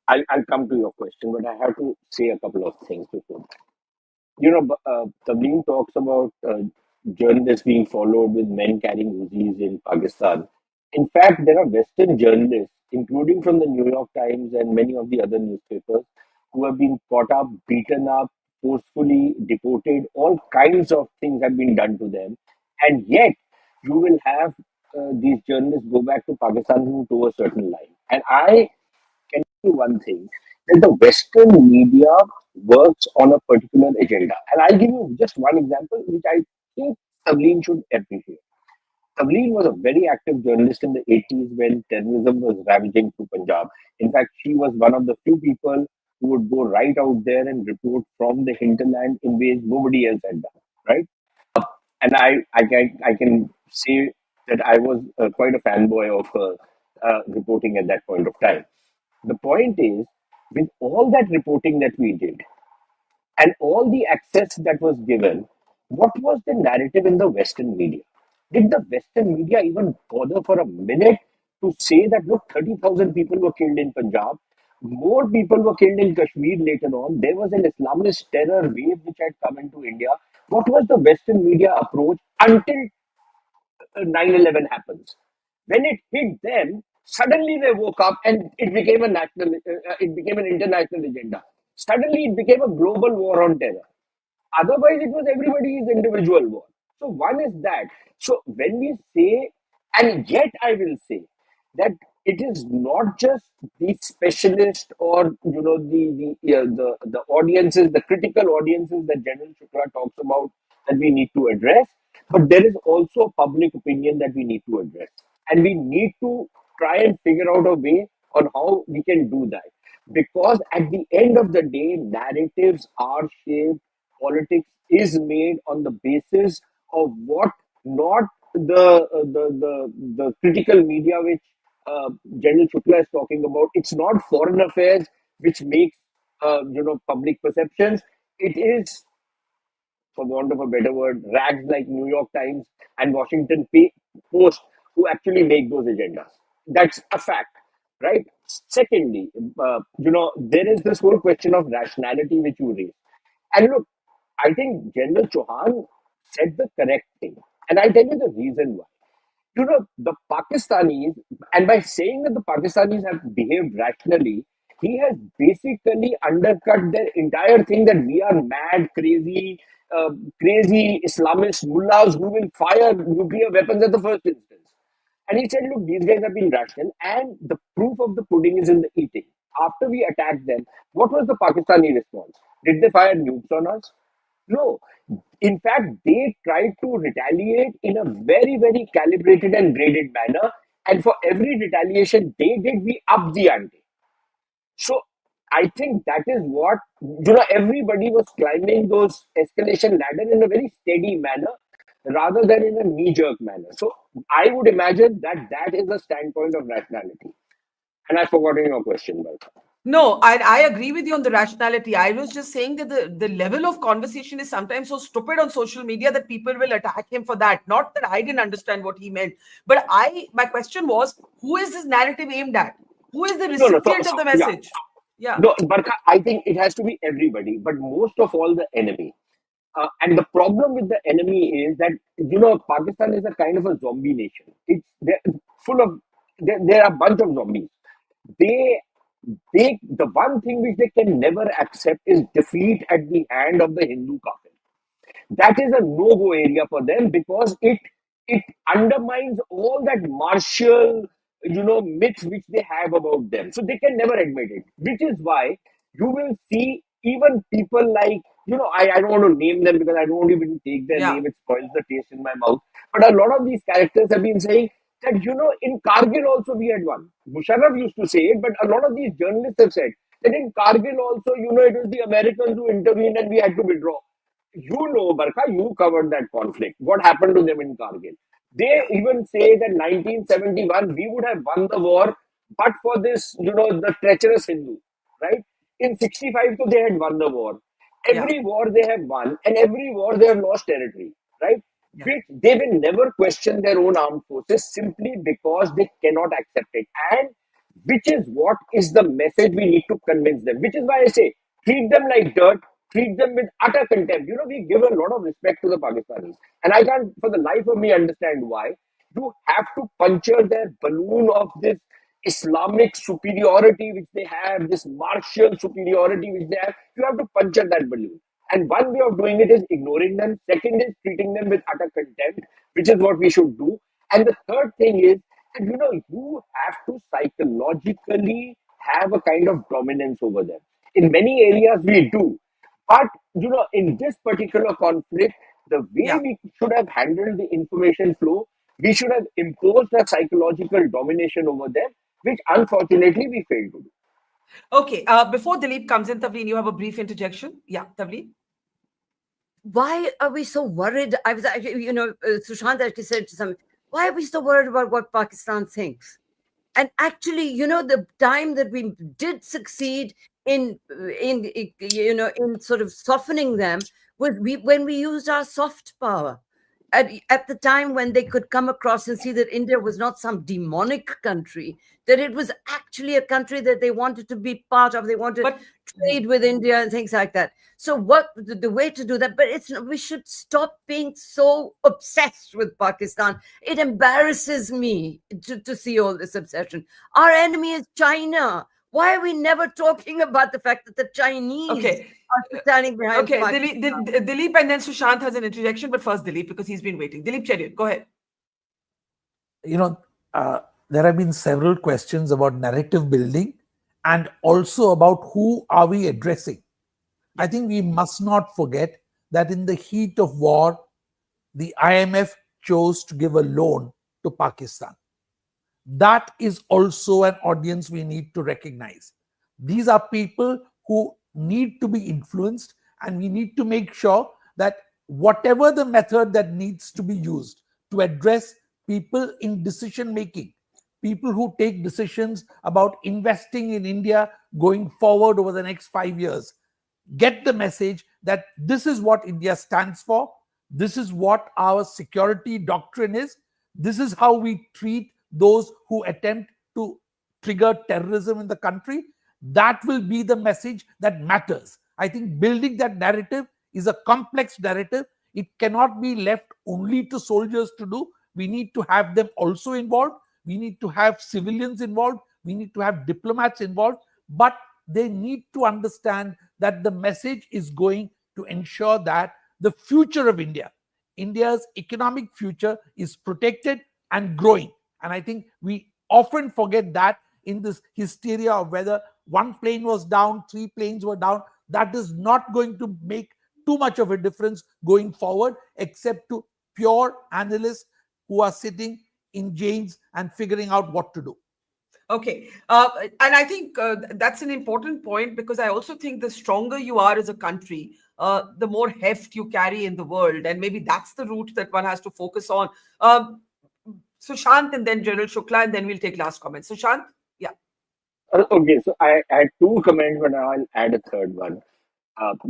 I'll come to your question, but I have to say a couple of things before that. Tavleen talks about journalists being followed with men carrying Uzis in Pakistan. In fact, there are Western journalists, including from the New York Times and many of the other newspapers, who have been caught up, beaten up, forcefully deported. All kinds of things have been done to them. And yet, you will have these journalists go back to Pakistan who toe a certain line. And I can tell you one thing, that the Western media works on a particular agenda. And I'll give you just one example, which I think Tavleen should appreciate. Tavleen was a very active journalist in the 80s when terrorism was ravaging through Punjab. In fact, she was one of the few people who would go right out there and report from the hinterland in ways nobody else had done, right? And I can say that I was quite a fanboy of her reporting at that point of time. The point is, with all that reporting that we did and all the access that was given, what was the narrative in the Western media? Did the Western media even bother for a minute to say that, look, 30,000 people were killed in Punjab, more people were killed in Kashmir later on, there was an Islamist terror wave which had come into India? What was the Western media approach until 9/11 happens? When it hit them, suddenly they woke up and it became it became an international agenda. Suddenly it became a global war on terror. Otherwise, it was everybody's individual war. So one is that. So when we say, and yet I will say that it is not just the specialist or the audiences, the critical audiences that General Shukla talks about that we need to address, but there is also public opinion that we need to address, and we need to try and figure out a way on how we can do that, because at the end of the day, narratives are shaped, politics is made on the basis of what, not the critical media which General Shukla is talking about. It's not foreign affairs which makes public perceptions. It is, for want of a better word, rags like New York Times and Washington Post who actually make those agendas. That's a fact, right? Secondly, there is this whole question of rationality which you raised. And look, I think General Chauhan said the correct thing. And I'll tell you the reason why. The Pakistanis, and by saying that the Pakistanis have behaved rationally, he has basically undercut their entire thing that we are mad, crazy Islamist mullahs who will fire nuclear weapons at the first instance. And he said, look, these guys have been rational, and the proof of the pudding is in the eating. After we attacked them, what was the Pakistani response? Did they fire nukes on us? No. In fact, they tried to retaliate in a very, very calibrated and graded manner. And for every retaliation they did, we upped the ante. So I think that is what, everybody was climbing those escalation ladder in a very steady manner rather than in a knee-jerk manner. So I would imagine that that is the standpoint of rationality. And I've forgotten your question, Balka. No, I agree with you on the rationality. I was just saying that the level of conversation is sometimes so stupid on social media that people will attack him for that. Not that I didn't understand what he meant, but my question was, who is this narrative aimed at? Who is the No, no. recipient of the Yeah. message? Yeah, No, Barkha, I think it has to be everybody, but most of all the enemy. And the problem with the enemy is that Pakistan is a kind of a zombie nation. It's they're full of there are a bunch of zombies. They the one thing which they can never accept is defeat at the hand of the Hindu kafir. That is a no-go area for them because it undermines all that martial myths which they have about them. So they can never admit it, which is why you will see even people like I don't want to name them because I don't want to even take their yeah, name. It spoils the taste in my mouth. But a lot of these characters have been saying that in Kargil also we had won. Musharraf used to say it, but a lot of these journalists have said that in Kargil also it was the Americans who intervened and we had to withdraw. Barkha, you covered that conflict. What happened to them in Kargil? They yeah, even say that 1971 we would have won the war, but for this, the treacherous Hindu, right? In 65, so they had won the war. yeah, Every war they have won, and every war they have lost territory, right? yeah. Which they will never question their own armed forces simply because they cannot accept it. And which is what is the message we need to convince them. Which is why I say treat them like dirt, treat them with utter contempt. We give a lot of respect to the Pakistanis, and I can't for the life of me understand why you have to puncture their balloon of this Islamic superiority which they have, this martial superiority which they have. You have to puncture that balloon. And one way of doing it is ignoring them. Second is treating them with utter contempt, which is what we should do. And the third thing is that you have to psychologically have a kind of dominance over them. In many areas we do, but in this particular conflict, the way Yeah. we should have handled the information flow, we should have imposed a psychological domination over them, which unfortunately we failed to do. Okay. Before Dilip comes in, Tavleen, you have a brief interjection. Yeah, Tavleen. Why are we so worried? I was actually, Sushant actually said to some, why are we so worried about what Pakistan thinks? And actually, the time that we did succeed in sort of softening them was when we used our soft power. At the time when they could come across and see that India was not some demonic country, that it was actually a country that they wanted to be part of. They wanted But to trade with India and things like that. So what the way to do that? But we should stop being so obsessed with Pakistan. It embarrasses me to see all this obsession. Our enemy is China. Why are we never talking about the fact that the Chinese okay. are standing behind Okay, Pakistan? Dilip and then Sushant has an interjection, but first Dilip because he's been waiting. Dilip Cherian, go ahead. you know, there have been several questions about narrative building and also about who are we addressing. I think we must not forget that in the heat of war, the IMF chose to give a loan to Pakistan. That is also an audience we need to recognize. These are people who need to be influenced, and we need to make sure that whatever the method that needs to be used to address people in decision making, people who take decisions about investing in India going forward over the next 5 years, get the message that this is what India stands for, this is what our security doctrine is, this is how we treat those who attempt to trigger terrorism in the country. That will be the message that matters. I think building that narrative is a complex narrative. It cannot be left only to soldiers to do. We need to have them also involved. We need to have civilians involved. We need to have diplomats involved. But they need to understand that the message is going to ensure that the future of India, India's economic future, is protected and growing. And I think we often forget that in this hysteria of whether one plane was down, 3 planes were down. That is not going to make too much of a difference going forward, except to pure analysts who are sitting in jails and figuring out what to do. Okay. And I think that's an important point because I also think the stronger you are as a country, the more heft you carry in the world. And maybe that's the route that one has to focus on. Sushant and then General Shukla, and then we'll take last comments. Sushant? Yeah. Okay, so I had two comments, but I'll add a third one.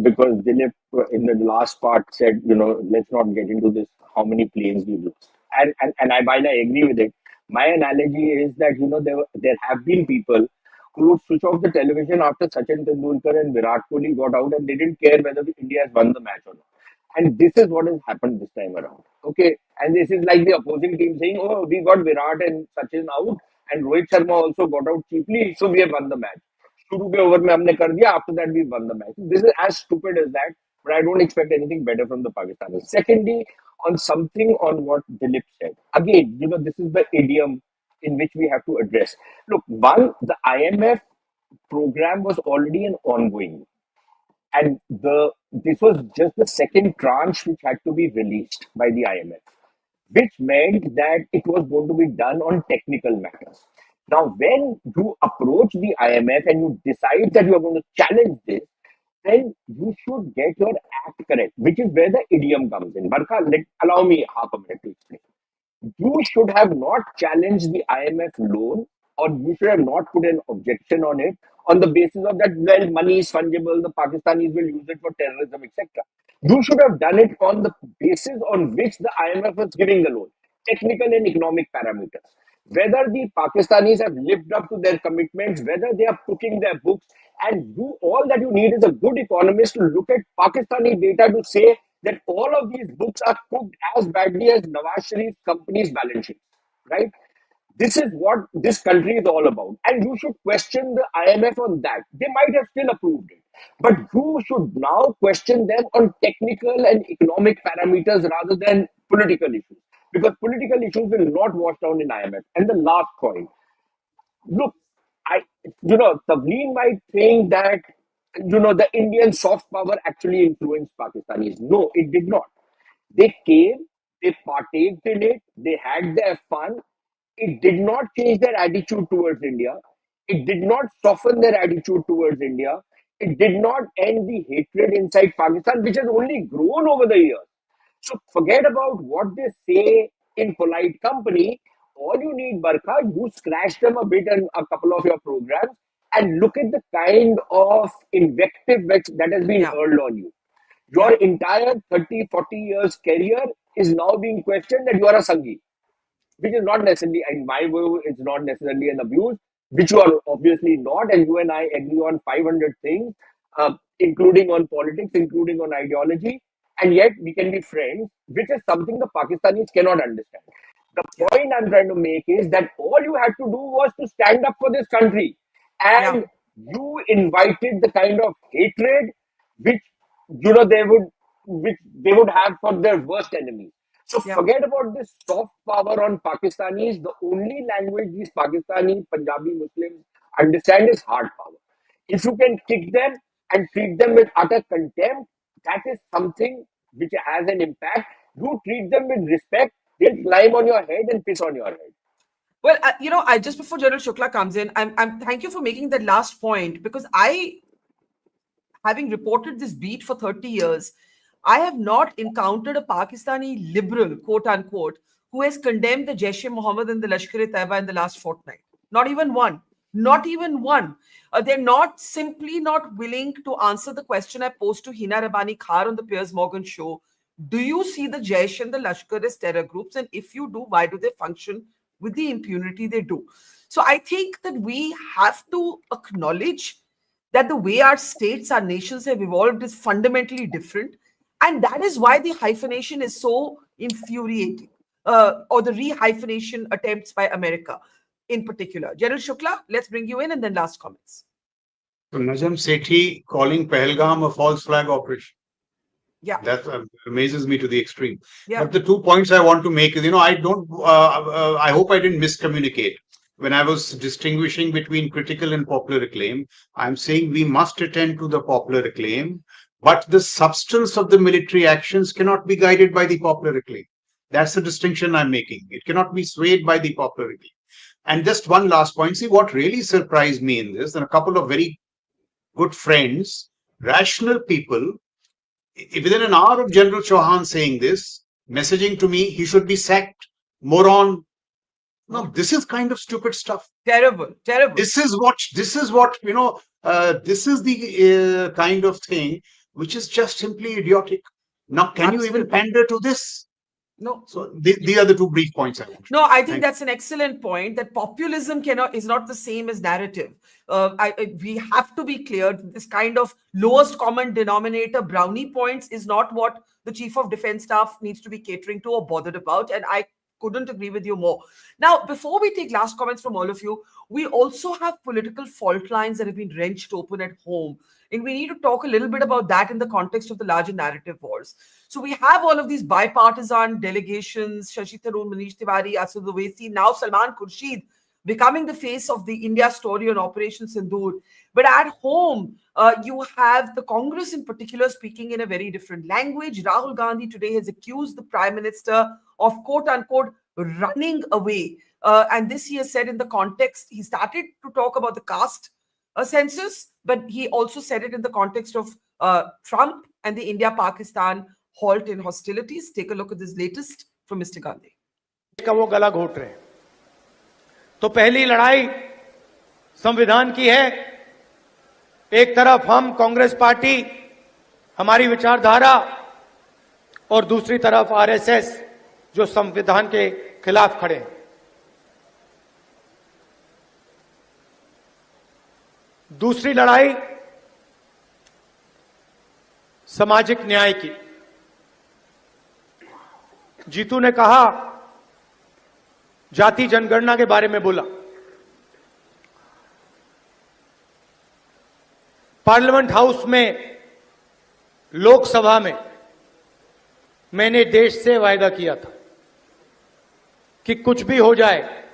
Because Dilip in the last part said, let's not get into this, how many planes we lost. While I agree with it, my analogy is that, there have been people who would switch off the television after Sachin Tendulkar and Virat Kohli got out and they didn't care whether India has won the match or not. And this is what has happened this time around. Okay. And this is like the opposing team saying, oh, we got Virat and Sachin out and Rohit Sharma also got out cheaply, so we have won the match. शुरू के over में हमने कर दिया, after that we won the match. This is as stupid as that, but I don't expect anything better from the Pakistanis. Secondly, on something on what Dilip said, again, this is the idiom in which we have to address. Look, one, the IMF program was already an ongoing, and this was just the second tranche which had to be released by the IMF, which meant that it was going to be done on technical matters. Now, when you approach the IMF and you decide that you are going to challenge this, then you should get your act correct, which is where the idiom comes in. Barkha, allow me half a minute to explain. You should have not challenged the IMF loan, or you should have not put an objection on it on the basis of that, well, money is fungible, the Pakistanis will use it for terrorism, etc. You should have done it on the basis on which the IMF was giving the loan, technical and economic parameters. Whether the Pakistanis have lived up to their commitments, whether they are cooking their books, and all that you need is a good economist to look at Pakistani data to say that all of these books are cooked as badly as Nawaz Sharif's company's balance sheet, right? This is what this country is all about. And you should question the IMF on that. They might have still approved it. But you should now question them on technical and economic parameters rather than political issues. Because political issues will not wash down in IMF. And the last point, look, Tavleen might think that, the Indian soft power actually influenced Pakistanis. No, it did not. They came, they partaked in it, they had their fun. It did not change their attitude towards India. It did not soften their attitude towards India. It did not end the hatred inside Pakistan, which has only grown over the years. So forget about what they say in polite company. All you need, Barkha, you scratch them a bit in a couple of your programs and look at the kind of invective that has been hurled on you. Your entire 30, 40 years career is now being questioned that you are a Sanghi, which is not necessarily, in my view, it's not necessarily an abuse, which you are obviously not. And you and I agree on 500 things, including on politics, including on ideology. And yet we can be friends, which is something the Pakistanis cannot understand. The point I'm trying to make is that all you had to do was to stand up for this country. And you invited the kind of hatred which they would have for their worst enemies. So forget about this soft power on Pakistanis. The only language these Pakistani, Punjabi Muslims understand is hard power. If you can kick them and treat them with utter contempt, that is something which has an impact. You treat them with respect, they'll climb on your head and piss on your head. Well, I just before General Shukla comes in, I'm thank you for making that last point, because having reported this beat for 30 years, I have not encountered a Pakistani liberal, quote unquote, who has condemned the Jaish-e-Mohammed and the Lashkar-e-Taiba in the last fortnight. Not even one. Not even one. They're simply not willing to answer the question I posed to Hina Rabani Khar on the Piers Morgan show. Do you see the Jaish and the Lashkar as terror groups? And if you do, why do they function with the impunity they do? So I think that we have to acknowledge that the way our states, our nations have evolved is fundamentally different. And that is why the hyphenation is so infuriating, or the re-hyphenation attempts by America in particular. General Shukla, let's bring you in, and then last comments. So Najam Sethi calling Pahalgam a false flag operation. Yeah. That amazes me to the extreme. Yeah. But the 2 points I want to make is, I hope I didn't miscommunicate. When I was distinguishing between critical and popular acclaim, I'm saying we must attend to the popular acclaim, but the substance of the military actions cannot be guided by the popular acclaim. That's the distinction I'm making. It cannot be swayed by the popular acclaim. And just one last point. See, what really surprised me in this, and a couple of very good friends, rational people, within an hour of General Chauhan saying this, messaging to me, he should be sacked, moron, Now, this is kind of stupid stuff. Terrible, terrible. This is what this is the kind of thing which is just simply idiotic. Now, can you even pander to this? No. So these are the two brief points I want. No, I think that's an excellent point, that populism is not the same as narrative. We have to be clear, this kind of lowest common denominator brownie points is not what the Chief of Defense Staff needs to be catering to or bothered about. And I couldn't agree with you more. Now, before we take last comments from all of you, we also have political fault lines that have been wrenched open at home. And we need to talk a little bit about that in the context of the larger narrative wars. So we have all of these bipartisan delegations, Shashi Tharoor, Manish Tiwari, Asad Owaisi, now Salman Khurshid, becoming the face of the India story on Operation Sindoor. But at home, you have the Congress in particular speaking in a very different language. Rahul Gandhi today has accused the Prime Minister of quote-unquote running away. And this he has said in the context, he started to talk about the caste census, but he also said it in the context of Trump and the India-Pakistan halt in hostilities. Take a look at this latest from Mr. Gandhi. का वो गला घोट रहे हैं। तो पहली लड़ाई संविधान की है। एक तरफ हम कांग्रेस पार्टी, हमारी विचारधारा, और दूसरी तरफ आरएसएस जो संविधान के खिलाफ खड़े हैं। दूसरी लड़ाई सामाजिक न्याय की। जीतू ने कहा, जाति जनगणना के बारे में बोला। पार्लियामेंट हाउस में, लोकसभा में मैंने देश से वायदा किया था कि कुछ भी हो जाए,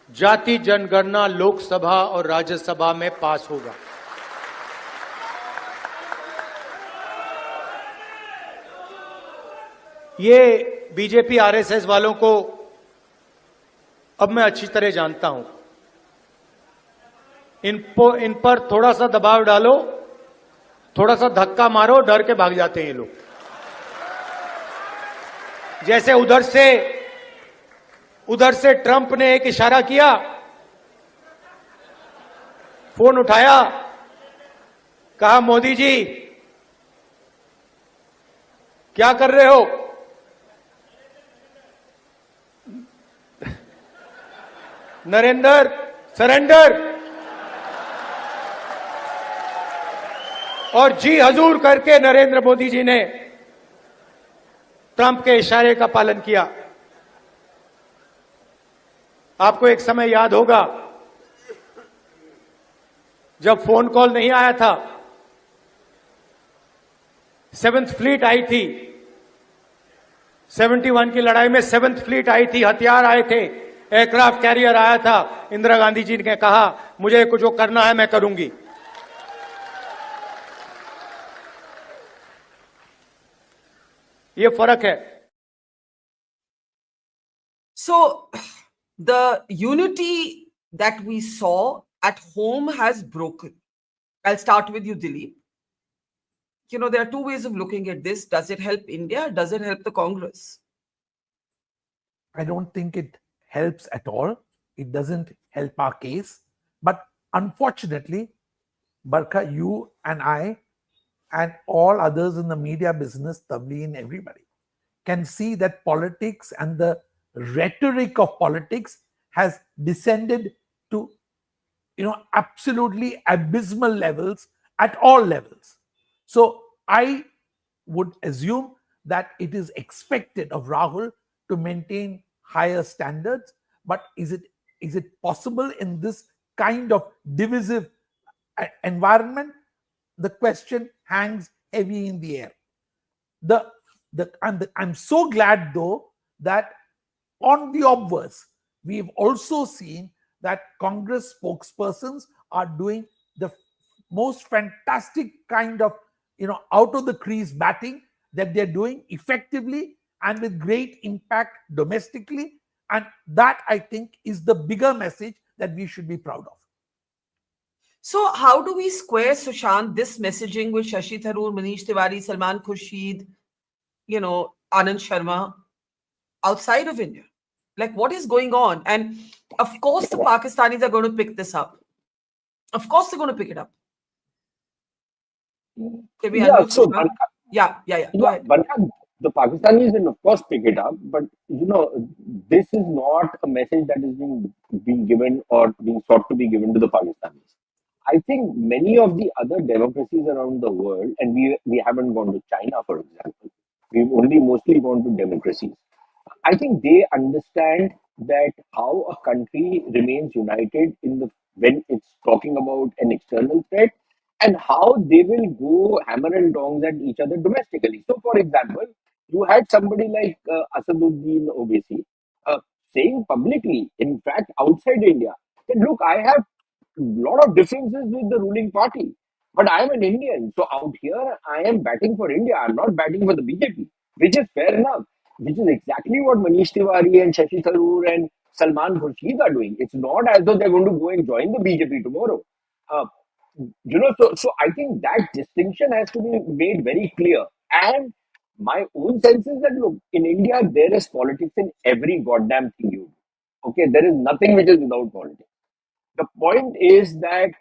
जाति जनगणना लोकसभा और राज्यसभा में पास होगा। ये बीजेपी आरएसएस वालों को अब मैं अच्छी तरह जानता हूं। इन पर थोड़ा सा दबाव डालो, थोड़ा सा धक्का मारो, डर के भाग जाते हैं ये लोग। जैसे उधर से ट्रंप ने एक इशारा किया, फोन उठाया, कहा मोदी जी क्या कर रहे हो? नरेंद्र सरेंडर, और जी हजूर करके नरेंद्र मोदी जी ने ट्रंप के इशारे का पालन किया। आपको एक समय याद होगा जब फोन कॉल नहीं आया था, 7th फ्लीट आई थी, 71 की लड़ाई में 7th फ्लीट आई थी, हथियार आए थे, एयरक्राफ्ट कैरियर आया था। इंदिरा गांधी जी ने कहा मुझे कुछ जो करना है मैं करूंगी। ये फर्क है। So the unity that we saw at home has broken. I'll start with you, Dilip. You know, there are two ways of looking at this. Does it help India? Does it help the Congress? I don't think it helps at all. It doesn't help our case. But unfortunately, Barkha, you and I and all others in the media business, Tavleen, everybody, can see that politics and the rhetoric of politics has descended to, absolutely abysmal levels at all levels. So I would assume that it is expected of Rahul to maintain higher standards, but is it possible in this kind of divisive environment? The question hangs heavy in the air. I'm so glad though that on the obverse, we've also seen that Congress spokespersons are doing the most fantastic kind of, out of the crease batting that they're doing effectively and with great impact domestically. And that, I think, is the bigger message that we should be proud of. So how do we square, Sushant, this messaging with Shashi Tharoor, Manish Tiwari, Salman Khurshid, Anand Sharma outside of India? Like, what is going on? And of course, the Pakistanis are going to pick this up. Of course, they're going to pick it up. Can we Yeah, unmute so Sushant? Yeah. Go yeah, ahead. but the Pakistanis will of course pick it up, but this is not a message that is being given or being sought to be given to the Pakistanis. I think many of the other democracies around the world, and we haven't gone to China, for example. We've only mostly gone to democracies. I think they understand that how a country remains united in the when it's talking about an external threat, and how they will go hammer and tongs at each other domestically. So, for example, you had somebody like Asaduddin Owaisi saying publicly, in fact, outside India, that look, I have a lot of differences with the ruling party, but I am an Indian. So out here, I am batting for India. I'm not batting for the BJP, which is fair enough, which is exactly what Manish Tiwari and Shashi Tharoor and Salman Khurshid are doing. It's not as though they're going to go and join the BJP tomorrow. Uh, so I think that distinction has to be made very clear. And my own sense is that look, in India, there is politics in every goddamn thing you do. Okay, there is nothing which is without politics. The point is that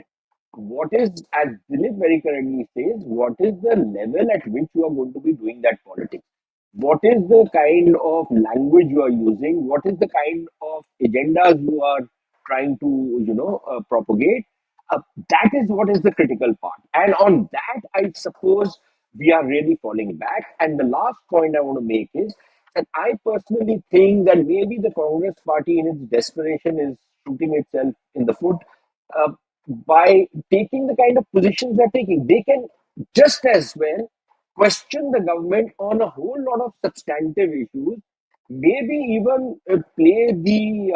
what is, as Dilip very correctly says, what is the level at which you are going to be doing that politics? What is the kind of language you are using? What is the kind of agendas you are trying to, propagate? That is what is the critical part. And on that, I suppose we are really falling back. And the last point I want to make is that I personally think that maybe the Congress party, in its desperation, is shooting itself in the foot uh, by taking the kind of positions they're taking. They can just as well question the government on a whole lot of substantive issues, maybe even play the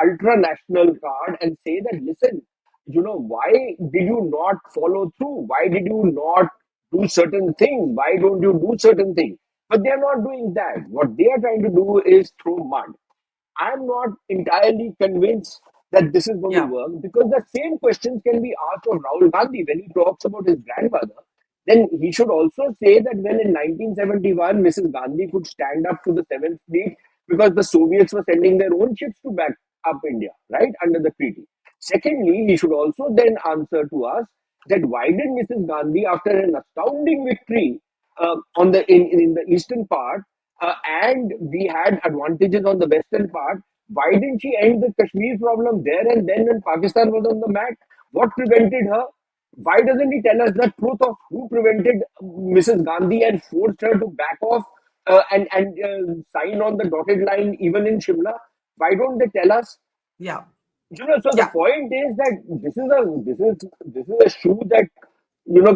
ultra national card and say that, listen, why did you not follow through? Why did you not do certain things? Why don't you do certain things? But they're not doing that. What they are trying to do is throw mud. I'm not entirely convinced that this is going to Yeah. work, because the same questions can be asked of Rahul Gandhi when he talks about his grandmother. Then he should also say that when in 1971 Mrs. Gandhi could stand up to the Seventh Fleet because the Soviets were sending their own ships to back up India, right, under the treaty. Secondly, he should also then answer to us that why did Mrs. Gandhi, after an astounding victory on the in the eastern part, and we had advantages on the western part, why didn't she end the Kashmir problem there and then when Pakistan was on the mat? What prevented her? Why doesn't he tell us the truth of who prevented Mrs. Gandhi and forced her to back off and sign on the dotted line even in Shimla? Why don't they tell us? Yeah. So the Yeah. point is that this is a shoe that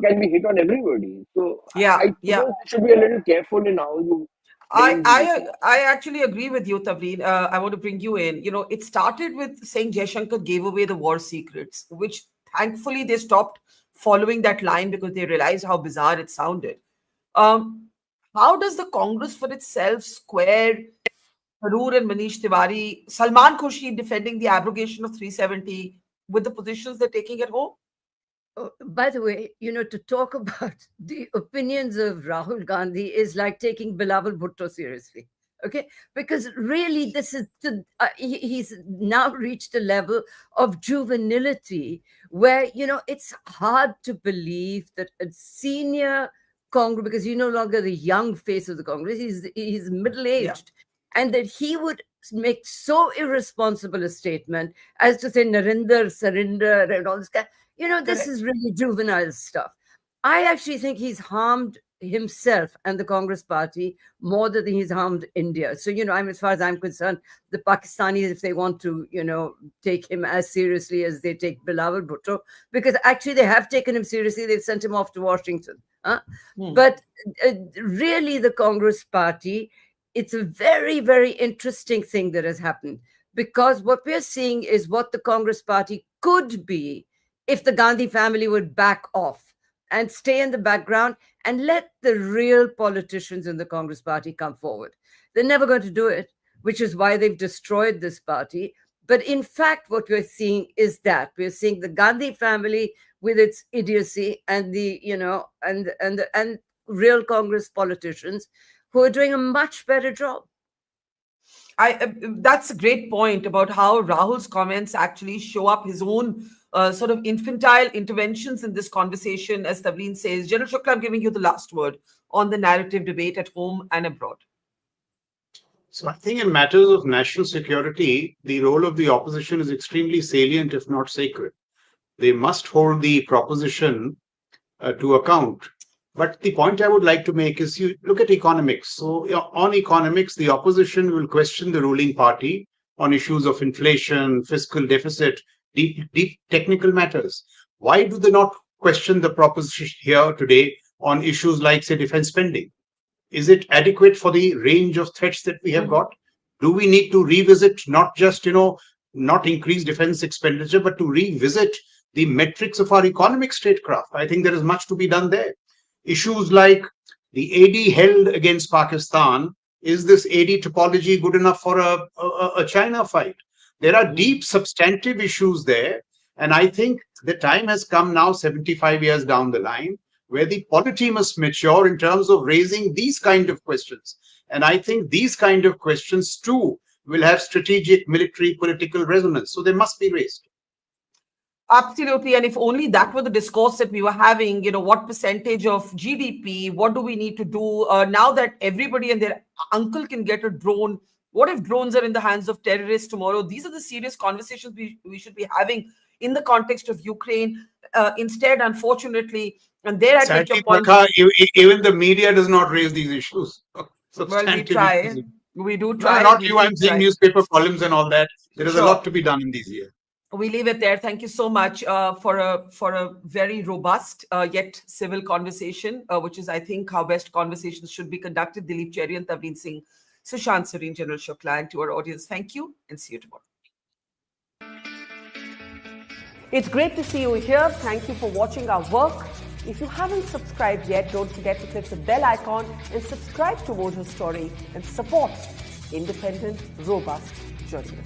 can be hit on everybody. So Yeah. I Yeah. suppose you should be a little careful in how you I frame the issue. I I actually agree with you, Tavleen. I want to bring you in. It started with saying Jaishankar gave away the war secrets, which thankfully they stopped following that line because they realized how bizarre it sounded. Um, how does the Congress for itself square Tharoor and Manish Tiwari, Salman Khurshid defending the abrogation of 370 with the positions they're taking at home? Oh, by the way, to talk about the opinions of Rahul Gandhi is like taking Bilawal Bhutto seriously. Okay, because really, this is he's now reached a level of juvenility where it's hard to believe that a senior Congress, because you're no longer the young face of the Congress, he's middle Yeah. aged, and that he would make so irresponsible a statement as to say Narendra surrender and all this kind. This Correct. is really juvenile stuff. I actually think he's harmed himself and the Congress party more than he's harmed India. So, as far as I'm concerned, the Pakistanis, if they want to, take him as seriously as they take Bilawal Bhutto, because actually they have taken him seriously, they've sent him off to Washington. Huh? But really, the Congress party, it's a very, very interesting thing that has happened, because what we're seeing is what the Congress party could be if the Gandhi family would back off and stay in the background and let the real politicians in the Congress party come forward. They're never going to do it, which is why they've destroyed this party. But in fact, what we're seeing is that we're seeing the Gandhi family with its idiocy and the, and real Congress politicians who are doing a much better job. That's a great point about how Rahul's comments actually show up his own sort of infantile interventions in this conversation, as Tavleen says. General Shukla, I'm giving you the last word on the narrative debate at home and abroad. So I think in matters of national security, the role of the opposition is extremely salient, if not sacred. They must hold the proposition to account. But the point I would like to make is you look at economics. So on economics, the opposition will question the ruling party on issues of inflation, fiscal deficit, deep technical matters. Why do they not question the proposition here today on issues like, say, defense spending? Is it adequate for the range of threats that we have got? Do we need to revisit not just, not increase defense expenditure, but to revisit the metrics of our economic statecraft? I think there is much to be done there. Issues like the AD held against Pakistan. Is this AD topology good enough for a China fight? There are deep substantive issues there. And I think the time has come now, 75 years down the line, where the polity must mature in terms of raising these kind of questions. And I think these kind of questions too will have strategic, military, political resonance. So they must be raised. Absolutely. And if only that were the discourse that we were having, what percentage of GDP, what do we need to do now that everybody and their uncle can get a drone? What if drones are in the hands of terrorists tomorrow? These are the serious conversations we should be having in the context of Ukraine. Instead, unfortunately, and there I take your point. Barkha, even the media does not raise these issues. Well, we try. We do try. No, not you. I'm saying newspaper columns and all that. There is a lot to be done in these years. We leave it there. Thank you so much for a very robust yet civil conversation, which is, I think, how best conversations should be conducted. Dilip, Cherian, Tavleen, Singh, Sushant, Sareen, General Shukla, and to our audience, thank you and see you tomorrow. It's great to see you here. Thank you for watching our work. If you haven't subscribed yet, don't forget to click the bell icon and subscribe to Mojo Story and support independent, robust journalism.